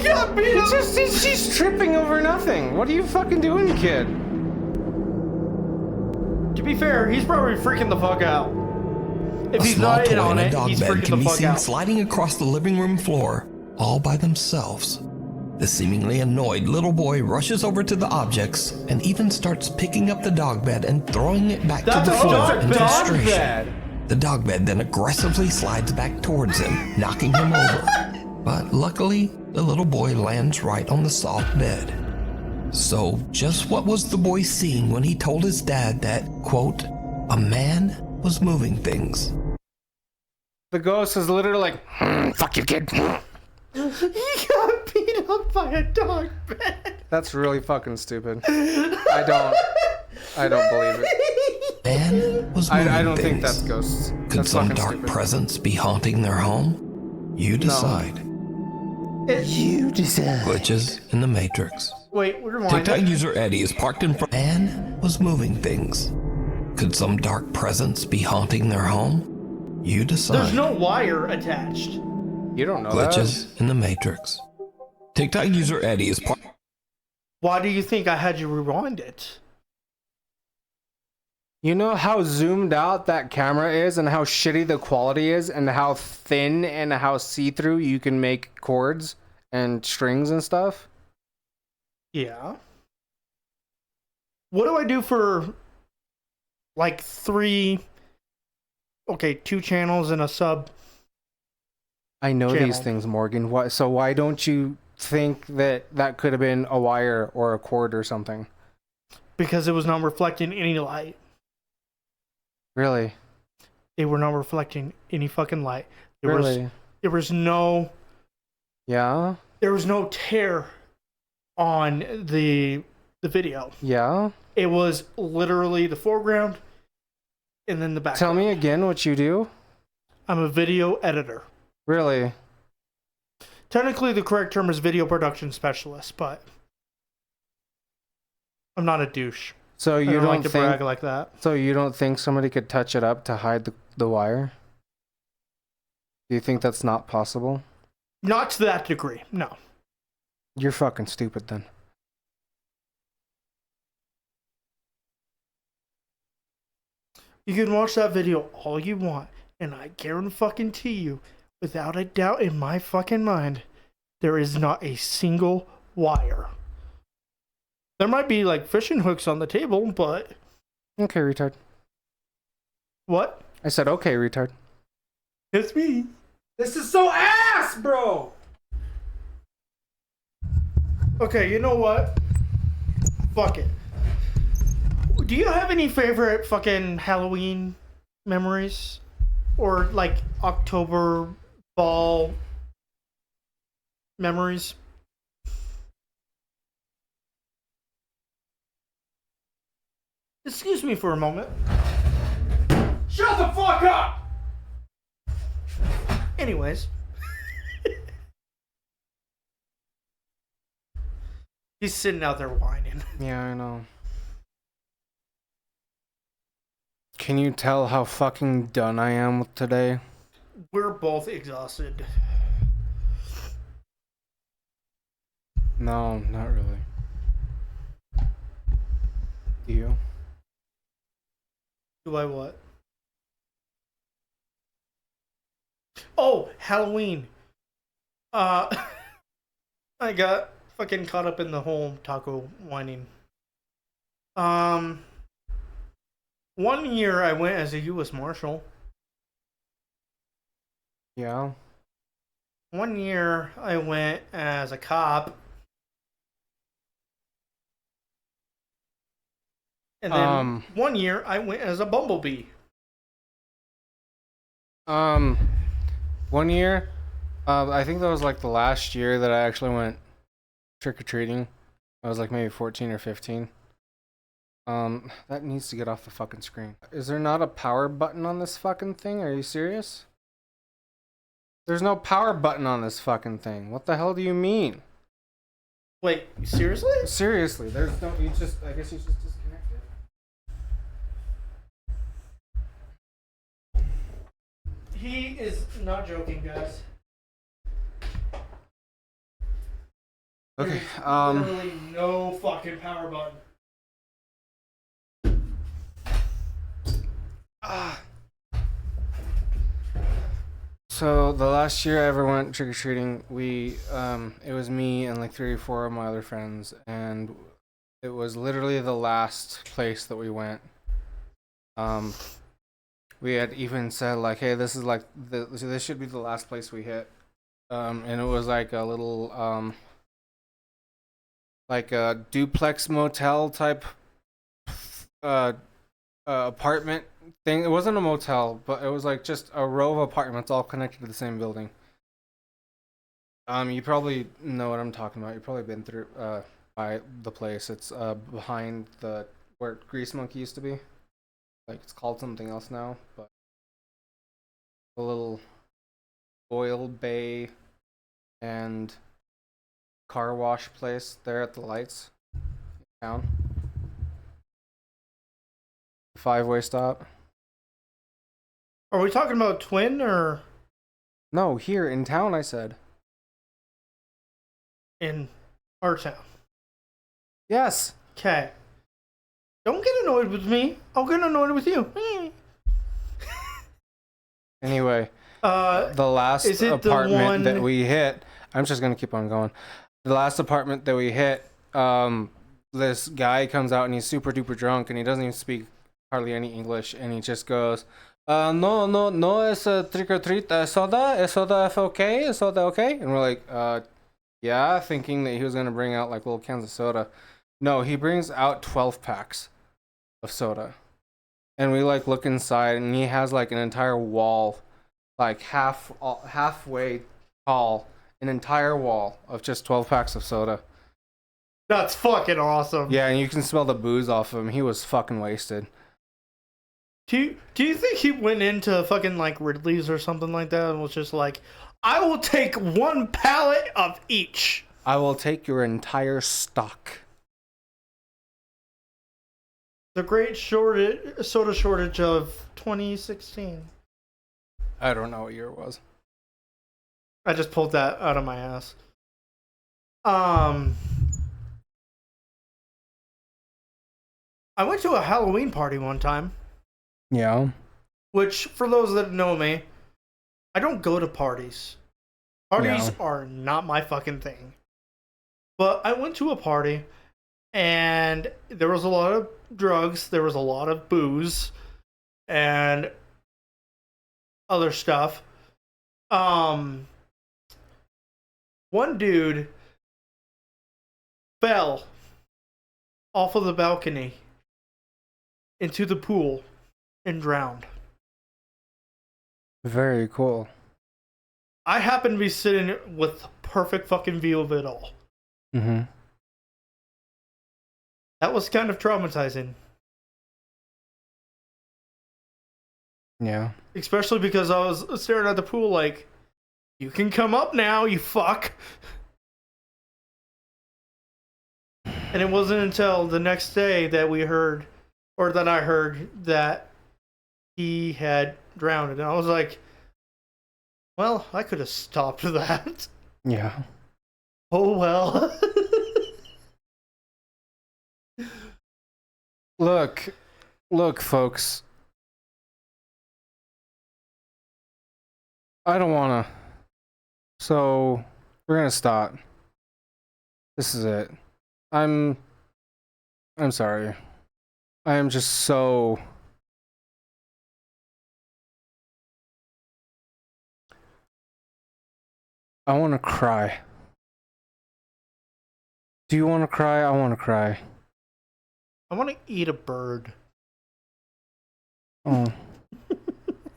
got beat up. She's tripping over nothing. What are you fucking doing, kid? To be fair, he's probably freaking the fuck out. If A he's small not in toy on and a it, dog he's bed freaking can the be fuck seen out. sliding across the living room floor, all by themselves. The seemingly annoyed little boy rushes over to the objects and even starts picking up the dog bed and throwing it back to the floor in frustration. The dog bed then aggressively slides back towards him, knocking him over. But luckily, the little boy lands right on the soft bed. So, just what was the boy seeing when he told his dad that, quote, a man was moving things? The ghost is literally like, fuck you, kid. He got beat up by a dog bed. That's really fucking stupid. I don't believe it. Man was moving I don't things. think that's ghosts. Could That's some fucking dark stupid. presence be haunting their home? You decide. You decide. Glitches in the Matrix. Wait, rewind TikTok it. user Eddie is parked in front. Man was moving things. Could some dark presence be haunting their home? You decide. There's no wire attached. You don't know Glitches in the Matrix. TikTok user Eddie is parked. Why do you think I had you rewind it? You know how zoomed out that camera is and how shitty the quality is and how thin and how see-through you can make cords and strings and stuff? Yeah. What do I do for like 2 channels and a sub? I know channel? these things, Morgan. Why don't you think that could have been a wire or a cord or something? Because it was not reflecting any light. Really? They were not reflecting any fucking light. There Really? was no Yeah? there was no tear on the video. Yeah? It was literally the foreground and then the background. Tell me again what you do? I'm a video editor. Really? Technically, the correct term is video production specialist, but I'm not a douche. So I you don't don't like to think brag like that. So you don't think somebody could touch it up to hide the wire? Do you think that's not possible? Not to that degree, no. You're fucking stupid then. You can watch that video all you want, and I guarantee you, without a doubt in my fucking mind, there is not a single wire. There might be like fishing hooks on the table, but Okay, retard. what? I said okay, retard. It's me. This is so ass, bro! Okay, you know what? Fuck it. Do you have any favorite fucking Halloween memories? Or like October ball memories? Excuse me for a moment. Shut the fuck up! Anyways. He's sitting out there whining. Yeah, I know. Can you tell how fucking done I am with today? We're both exhausted. No, not really. Do you? Do I what? Oh, Halloween. I got fucking caught up in the whole taco whining. 1 year I went as a U.S. Marshal. Yeah. 1 year I went as a cop. And then 1 year I went as a bumblebee. One year, I think that was like the last year that I actually went trick-or-treating. I was like maybe 14 or 15. That needs to get off the fucking screen. Is there not a power button on this fucking thing? Are you serious? There's no power button on this fucking thing. What the hell do you mean? Wait, seriously? Seriously, there's no. I guess you just disconnect it. He is not joking, guys. Okay. There's literally no fucking power button. So the last year I ever went trick or treating, it was me and like 3 or 4 of my other friends, and it was literally the last place that we went. We had even said like, hey, this is like this should be the last place we hit. And it was like a little like a duplex motel type apartment thing. It wasn't a motel, but it was like just a row of apartments all connected to the same building. You probably know what I'm talking about. You've probably been through by the place. It's behind where Grease Monkey used to be. Like it's called something else now, but a little oil bay and car wash place there at the lights down. 5-way stop. Are we talking about Twin or? No, here in town, I said. In our town. Yes. Okay. Don't get annoyed with me. I'll get annoyed with you. Anyway, the last apartment that we hit, I'm just gonna keep on going. The last apartment that we hit, this guy comes out and he's super duper drunk and he doesn't even speak hardly any English, and he just goes, no, es trick or treat, es soda okay, is soda okay? And we're like, yeah, thinking that he was gonna bring out like little cans of soda. No, he brings out 12 packs of soda. And we like look inside and he has like an entire wall, like halfway tall, an entire wall of just 12 packs of soda. That's fucking awesome. Yeah, and you can smell the booze off of him. He was fucking wasted. Do you think he went into fucking like Ridley's or something like that and was just like, I will take 1 pallet of each. I will take your entire stock. The great soda shortage of 2016. I don't know what year it was. I just pulled that out of my ass. I went to a Halloween party one time. Yeah. Which, for those that know me, I don't go to parties. Parties are not my fucking thing. But I went to a party, and there was a lot of drugs, there was a lot of booze, and other stuff. One dude fell off of the balcony into the pool and drowned. Very cool. I happened to be sitting with perfect fucking view of it all. Mm-hmm. That was kind of traumatizing. Yeah. Especially because I was staring at the pool like, you can come up now, you fuck. And it wasn't until the next day that we heard, or that I heard, that he had drowned. And I was like, well, I could have stopped that. Yeah. Oh well. Look, folks. I don't wanna. So, we're gonna stop. This is it. I'm sorry. I am just so... I want to cry. Do you want to cry? I want to cry. I want to eat a bird. Oh.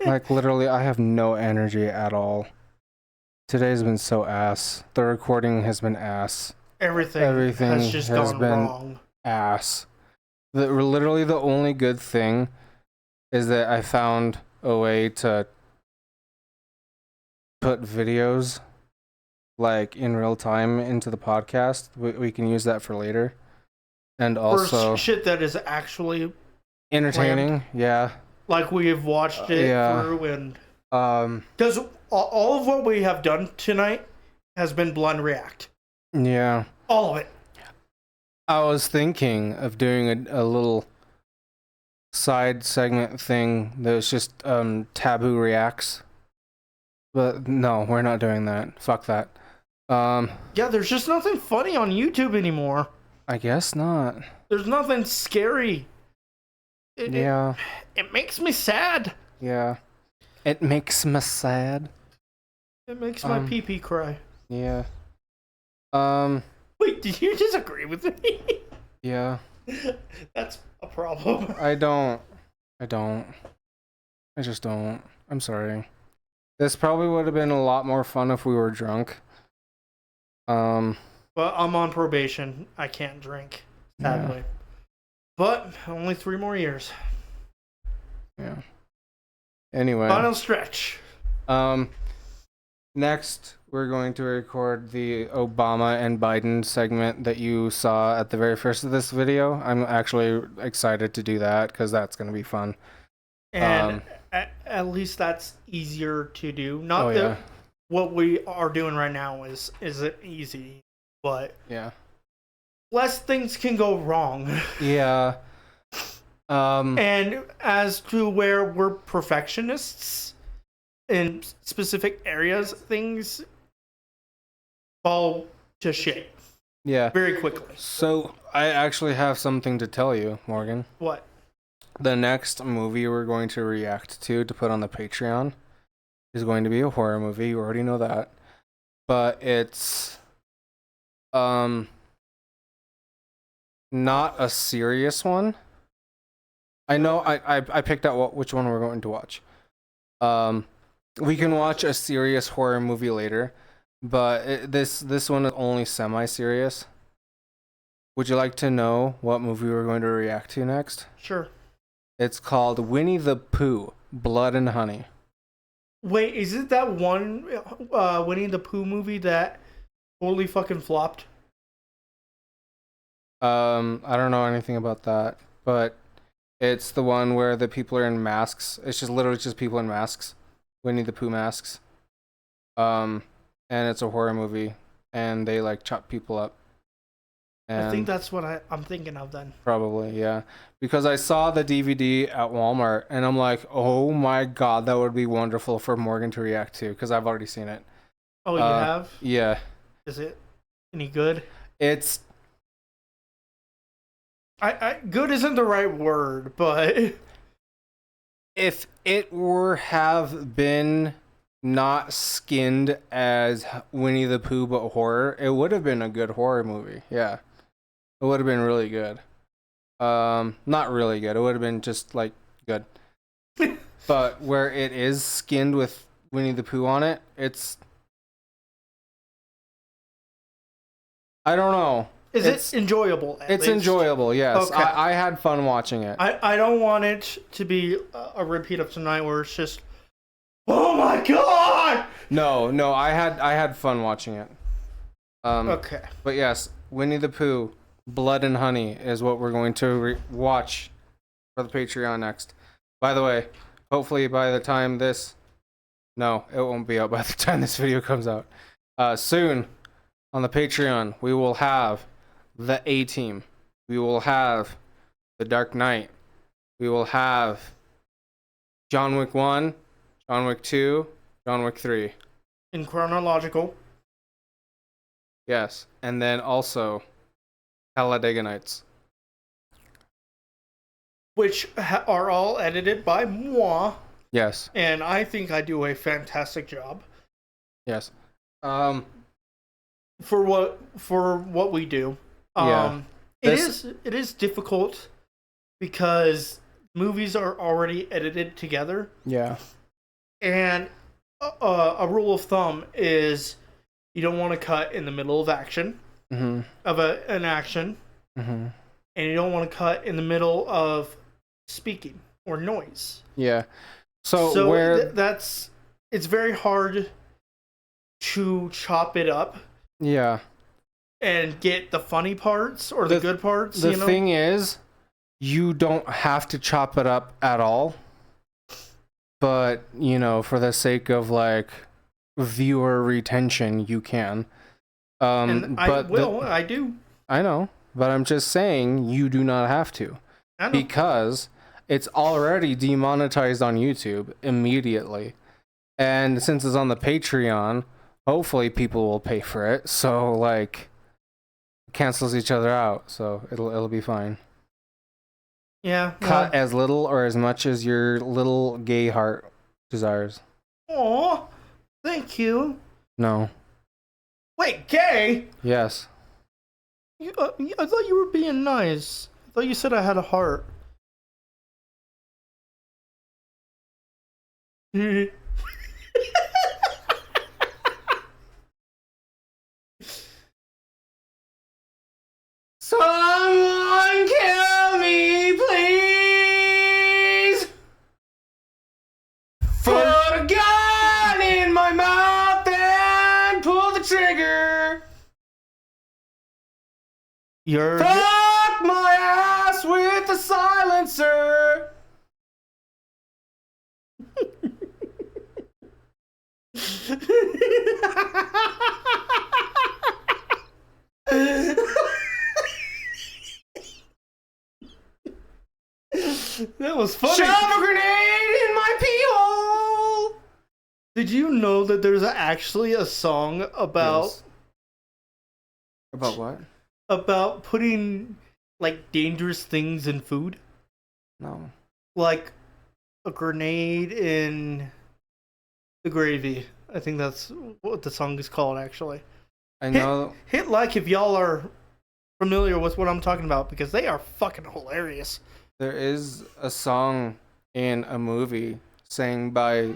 Like, literally, I have no energy at all. Today's been so ass. The recording has been ass. Everything has just gone wrong. Ass. Literally the only good thing is that I found a way to put videos like in real time into the podcast. We can use that for later. And also for shit that is actually entertaining. planned. Yeah. Like we have watched it through and because all of what we have done tonight has been blind react. Yeah. All of it. I was thinking of doing a little side segment thing that was just Taboo Reacts. But no, we're not doing that. Fuck that. Yeah, there's just nothing funny on YouTube anymore. I guess not. There's nothing scary. Yeah. It makes me sad. Yeah. It makes me sad. It makes my pee-pee cry. Yeah. Wait, did you disagree with me? Yeah. That's a problem. I just don't. I'm sorry. This probably would have been a lot more fun if we were drunk. Well, I'm on probation. I can't drink, sadly. Yeah. But only 3 more years. Yeah. Anyway. Final stretch. Next, we're going to record the Obama and Biden segment that you saw at the very first of this video. I'm actually excited to do that because that's going to be fun. And at least that's easier to do. Not that what we are doing right now isn't easy, but yeah, less things can go wrong. Yeah. And as to where we're perfectionists in specific areas, things fall to shit. Yeah. Very quickly. So I actually have something to tell you, Morgan. What? The next movie we're going to react to put on the Patreon is going to be a horror movie. You already know that. But it's not a serious one. I know I picked out which one we're going to watch. We can watch a serious horror movie later, but this one is only semi-serious. Would you like to know what movie we're going to react to next? Sure. It's called Winnie the Pooh, Blood and Honey. Wait, is it that one Winnie the Pooh movie that totally fucking flopped? I don't know anything about that, but it's the one where the people are in masks. It's just literally just people in masks. Winnie the Pooh masks. And it's a horror movie, and they like chop people up. And I think that's what I'm thinking of then. Probably, yeah. Because I saw the DVD at Walmart, and I'm like, oh my god, that would be wonderful for Morgan to react to, because I've already seen it. Oh, you have? Yeah. Is it any good? It's... good isn't the right word, but... If it have been not skinned as Winnie the Pooh but horror, it would have been a good horror movie. Yeah. It would have been really good. Not really good. It would have been just like good. But where it is skinned with Winnie the Pooh on it, it's... I don't know. It's enjoyable? It's enjoyable, yes. Okay. I had fun watching it. I don't want it to be a repeat of tonight where it's just, oh my god! No, I had fun watching it. Okay. But yes, Winnie the Pooh, Blood and Honey is what we're going to watch for the Patreon next. By the way, hopefully by the time this... No, it won't be out by the time this video comes out. Soon, on the Patreon, we will have the A-Team. We will have The Dark Knight. We will have John Wick 1, John Wick 2, John Wick 3. In chronological. Yes. And then also Talladega Nights. Which are all edited by moi. Yes. And I think I do a fantastic job. Yes. For what we do. Yeah. It is difficult because movies are already edited together. Yeah. And a rule of thumb is you don't want to cut in the middle of action, of an action, and you don't want to cut in the middle of speaking or noise. Yeah. So where it's very hard to chop it up. Yeah. And get the funny parts or the good parts. The thing is, you don't have to chop it up at all. But, you know, for the sake of like viewer retention, you can. And I do. I know, but I'm just saying you do not have to. I know. Because it's already demonetized on YouTube immediately. And since it's on the Patreon, hopefully people will pay for it. So like cancels each other out, so it'll be fine. Yeah. Cut as little or as much as your little gay heart desires. Aw, thank you. No. Wait, gay? Yes. I thought you were being nice. I thought you said I had a heart. Someone kill me, please! Put a gun in my mouth and pull the trigger. Fuck my ass with a silencer. That was funny. Shove a grenade in my pee hole. Did you know that there's actually a song about... Yes. About what? About putting, like, dangerous things in food? No. Like, a grenade in the gravy. I think that's what the song is called, actually. I know. Hit like if y'all are familiar with what I'm talking about, because they are fucking hilarious. There is a song in a movie sang by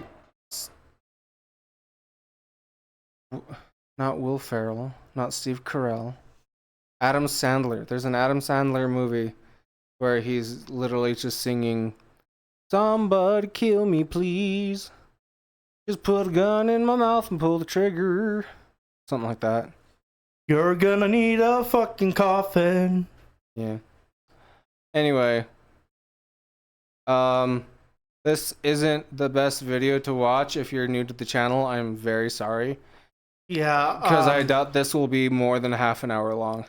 not Will Ferrell, not Steve Carell, Adam Sandler. There's an Adam Sandler movie where he's literally just singing, "Somebody kill me, please. Just put a gun in my mouth and pull the trigger." Something like that. You're gonna need a fucking coffin. Yeah. Anyway. This isn't the best video to watch if you're new to the channel. I'm very sorry. Yeah. Because I doubt this will be more than half an hour long.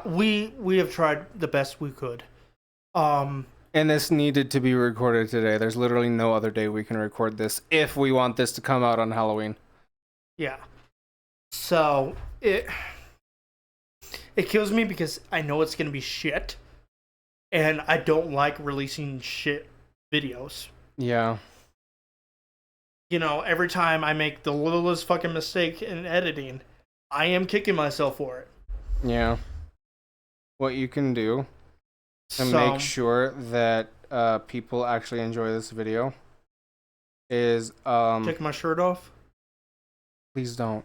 We have tried the best we could. And this needed to be recorded today. There's literally no other day we can record this if we want this to come out on Halloween. Yeah. So it kills me because I know it's gonna be shit. And I don't like releasing shit videos. Yeah. You know, every time I make the littlest fucking mistake in editing, I am kicking myself for it. Yeah. What you can do to make sure that people actually enjoy this video is take my shirt off. Please don't.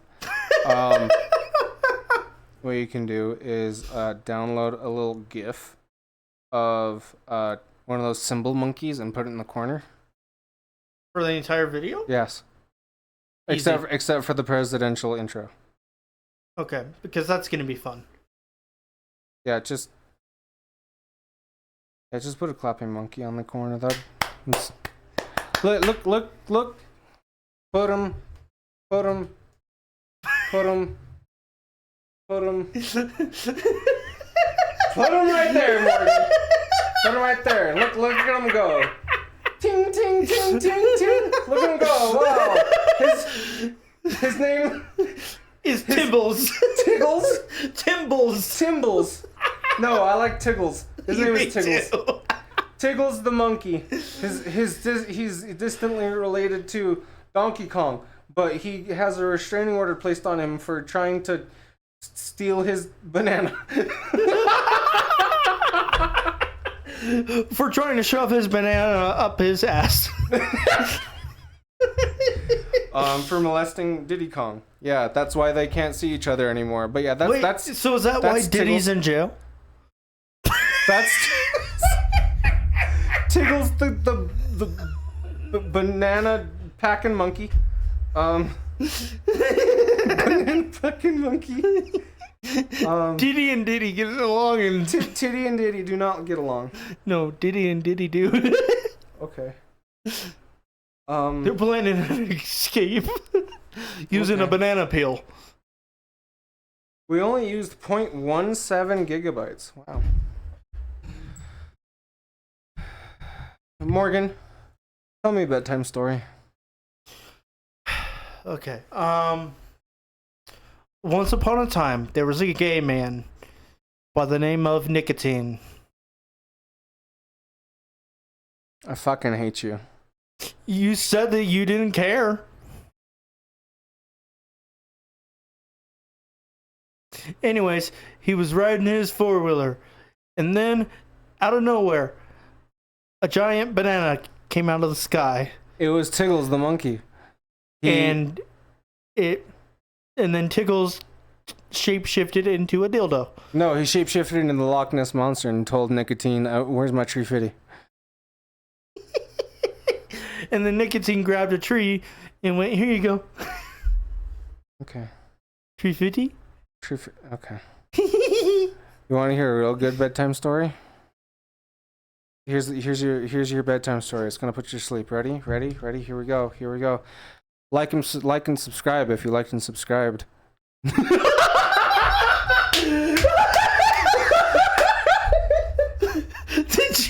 What you can do is download a little GIF of one of those symbol monkeys and put it in the corner. For the entire video? Yes. Easy. Except for the presidential intro. Okay, because that's gonna be fun. Yeah, just put a clapping monkey on the corner. That look. Put him. Put him right there, Morgan. Put him right there. Look at him go. Ting, ting, ting, ting, ting. Look at him go. Wow. His name is Tibbles. Tiggles? Timbles. No, I like Tiggles. His name is Tiggles. Tiggles the monkey. He's distantly related to Donkey Kong, but he has a restraining order placed on him for trying to steal his banana. For trying to shove his banana up his ass. For molesting Diddy Kong. Yeah, that's why they can't see each other anymore. But yeah, that's so is that why Diddy's in jail? That's Tiggles the banana packing monkey. Banana packing monkey. Diddy and Diddy get along, and Tiddy and Diddy do not get along. No, Diddy and Diddy do. Okay. They're planning an escape using a banana peel. We only used 0.17 gigabytes. Wow. Morgan, tell me a bedtime story. Okay. Once upon a time, there was a gay man by the name of Nicotine. I fucking hate you. You said that you didn't care. Anyways, he was riding his four-wheeler, and then, out of nowhere, a giant banana came out of the sky. It was Tiggles the monkey. And then Tiggles shape-shifted into a dildo. No, he shape-shifted into the Loch Ness Monster and told Nicotine, where's my tree fitty? And then Nicotine grabbed a tree and went, here you go. Okay. Tree fitty? Okay. You want to hear a real good bedtime story? Here's your bedtime story. It's gonna put you to sleep. Ready? Here we go. Like and subscribe if you liked and subscribed. Did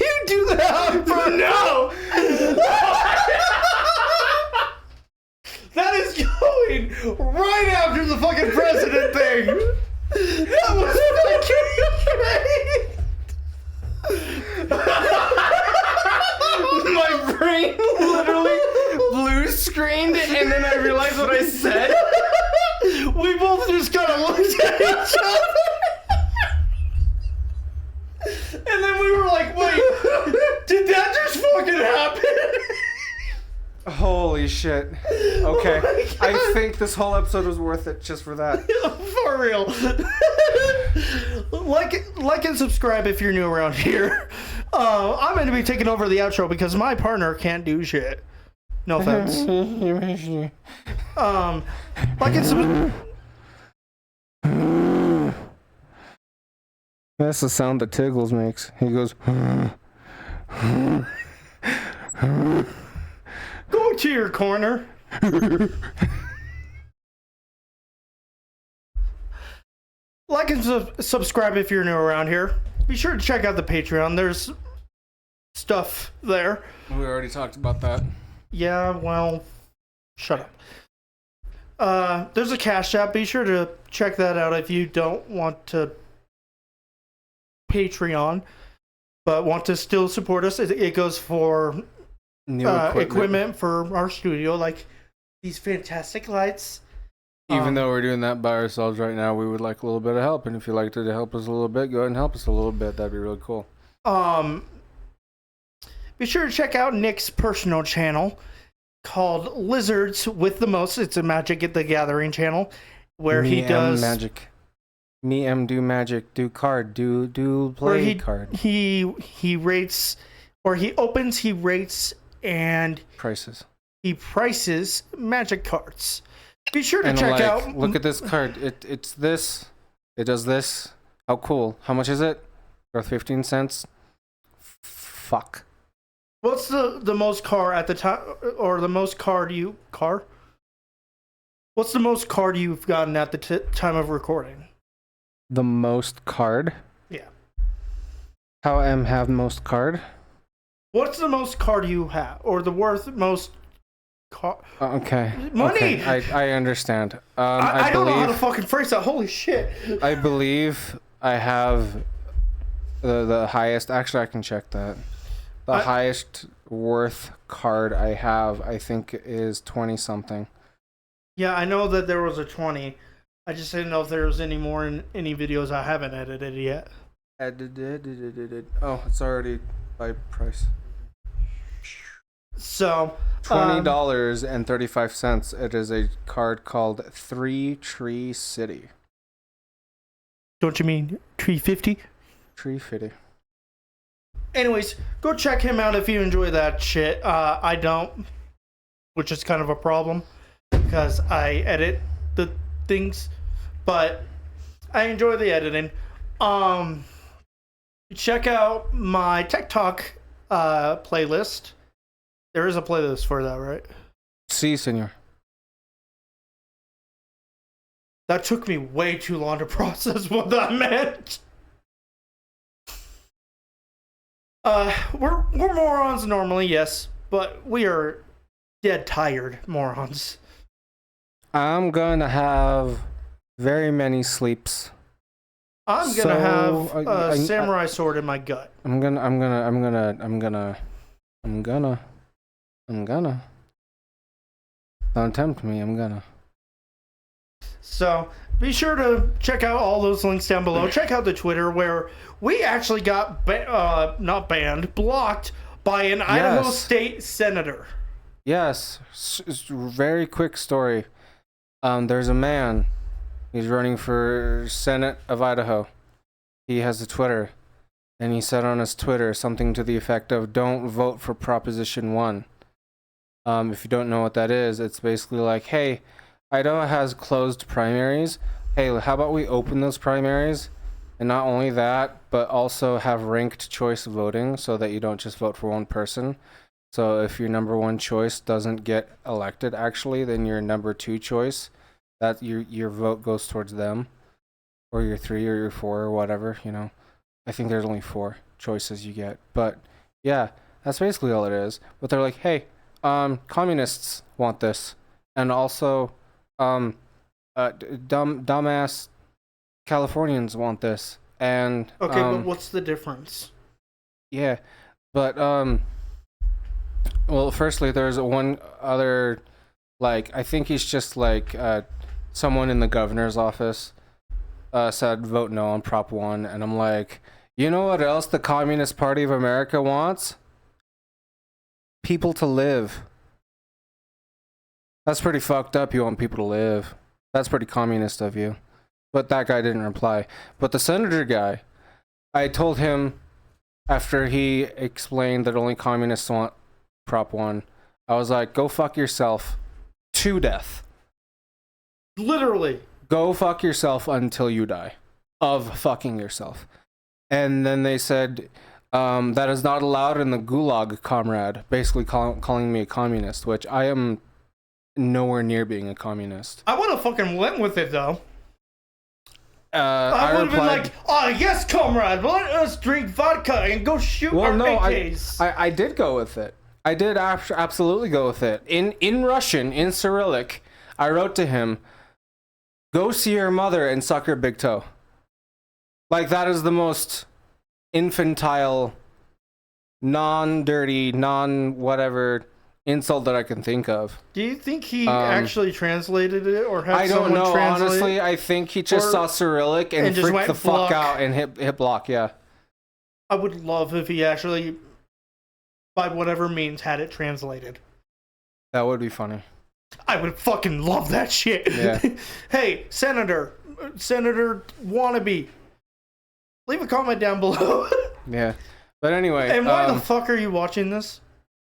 you do that, bro? No. That is going right after the fucking president thing. That was fucking My brain literally blue screened, and then I realized what I said. We both just kind of looked at each other. And then we were like, wait, did that just fucking happen? Holy shit. Okay. I think this whole episode was worth it just for that. For real. Like and subscribe if you're new around here. I'm going to be taking over the outro because my partner can't do shit. No offense. Like and subscribe. That's the sound that Tiggles makes. He goes. Go to your corner. Like and subscribe if you're new around here. Be sure to check out the Patreon. There's stuff there. We already talked about that. Yeah, well, shut up. There's a Cash App. Be sure to check that out if you don't want to Patreon, but want to still support us. It goes for new equipment for our studio, like these fantastic lights. Even though we're doing that by ourselves right now, we would like a little bit of help. And if you'd like to help us a little bit, go ahead and help us a little bit. That'd be really cool. Be sure to check out Nick's personal channel called Lizards with the Most. It's a Magic at the Gathering channel where he does magic. Me do magic, do card, do play card. He rates, or he opens, he rates, and he prices magic cards. Be sure to check out. Look at this card. It's this. It does this. How cool. How much is it? Worth 15 cents. Fuck. What's the most car at the time, or the most card you car? What's the most card you've gotten at the time of recording? The most card? Yeah. How have most card? What's the most card you have, or the worth most? Okay. Money. Okay. I understand. I don't know how to fucking phrase that. Holy shit. I believe I have the highest. Actually, I can check that. The highest worth card I have, I think, is 20 something. Yeah, I know that there was a 20. I just didn't know if there was any more in any videos I haven't edited yet. Edited. Oh, it's already By price. So $20.35. It is a card called 3 Tree City. Don't you mean Tree 50? Tree Fitty. Anyways, go check him out if you enjoy that shit. I don't, which is kind of a problem because I edit the things, but I enjoy the editing. Check out my TikTok playlist. There is a playlist for that, right? Si, senor. That took me way too long to process what that meant. We're morons normally, yes, but we are dead tired morons. I'm gonna have very many sleeps. I'm gonna have a samurai sword in my gut. I'm gonna. Don't tempt me. I'm gonna. So be sure to check out all those links down below. Check out the Twitter where we actually got not banned, blocked by an Idaho State senator. Yes, very quick story. There's a man. He's running for Senate of Idaho. He has a Twitter, and he said on his Twitter something to the effect of "Don't vote for Proposition 1." If you don't know what that is, it's basically like, hey, Idaho has closed primaries. Hey, how about we open those primaries? And not only that, but also have ranked choice voting so that you don't just vote for one person. So if your number one choice doesn't get elected, actually, then your number two choice, that your vote goes towards them, or your 3 or your 4 or whatever, you know. I think there's only 4 choices you get. But yeah, that's basically all it is. But they're like, hey, communists want this. And also, dumbass Californians want this. And okay, but what's the difference? Yeah, but well, firstly, there's one other, like, I think he's just like someone in the governor's office said vote no on Prop 1, and I'm like, you know what else the Communist Party of America wants? People to live. That's pretty fucked up. You want people to live. That's pretty communist of you. But that guy didn't reply. But the senator guy, I told him after he explained that only communists want Prop 1, I was like, go fuck yourself to death. Literally. Go fuck yourself until you die. Of fucking yourself. And then they said, that is not allowed in the gulag, comrade. Basically calling me a communist, which I am nowhere near being a communist. I would have fucking went with it, though. I would have been like, oh, yes, comrade, let us drink vodka and go shoot our AKs. I did go with it. I did absolutely go with it. In Russian, in Cyrillic, I wrote to him, go see your mother and suck her big toe. Like, that is the most infantile, non-dirty, non-whatever insult that I can think of. Do you think he actually translated it, or had I don't someone know. translate Honestly, it? I think he just saw Cyrillic and freaked the fuck out and hit block. Yeah. I would love if he actually, by whatever means, had it translated. That would be funny. I would fucking love that shit. Yeah. Hey, Senator wannabe, leave a comment down below. Yeah. But anyway. And why the fuck are you watching this?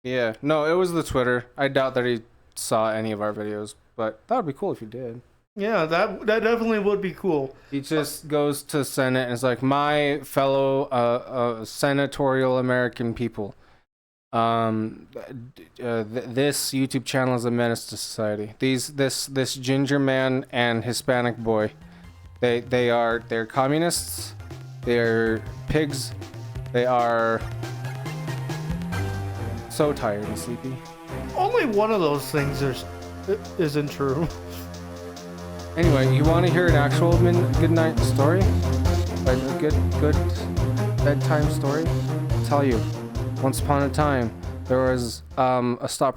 Yeah. No, it was the Twitter. I doubt that he saw any of our videos, but that would be cool if you did. Yeah, that definitely would be cool. He just goes to Senate and is like, my fellow senatorial American people. This YouTube channel is a menace to society. This ginger man and Hispanic boy, they're communists. They're pigs. They are so tired and sleepy. Only one of those things isn't true. Anyway, you want to hear an actual good night story? Like a good bedtime story? I'll tell you. Once upon a time, there was a stop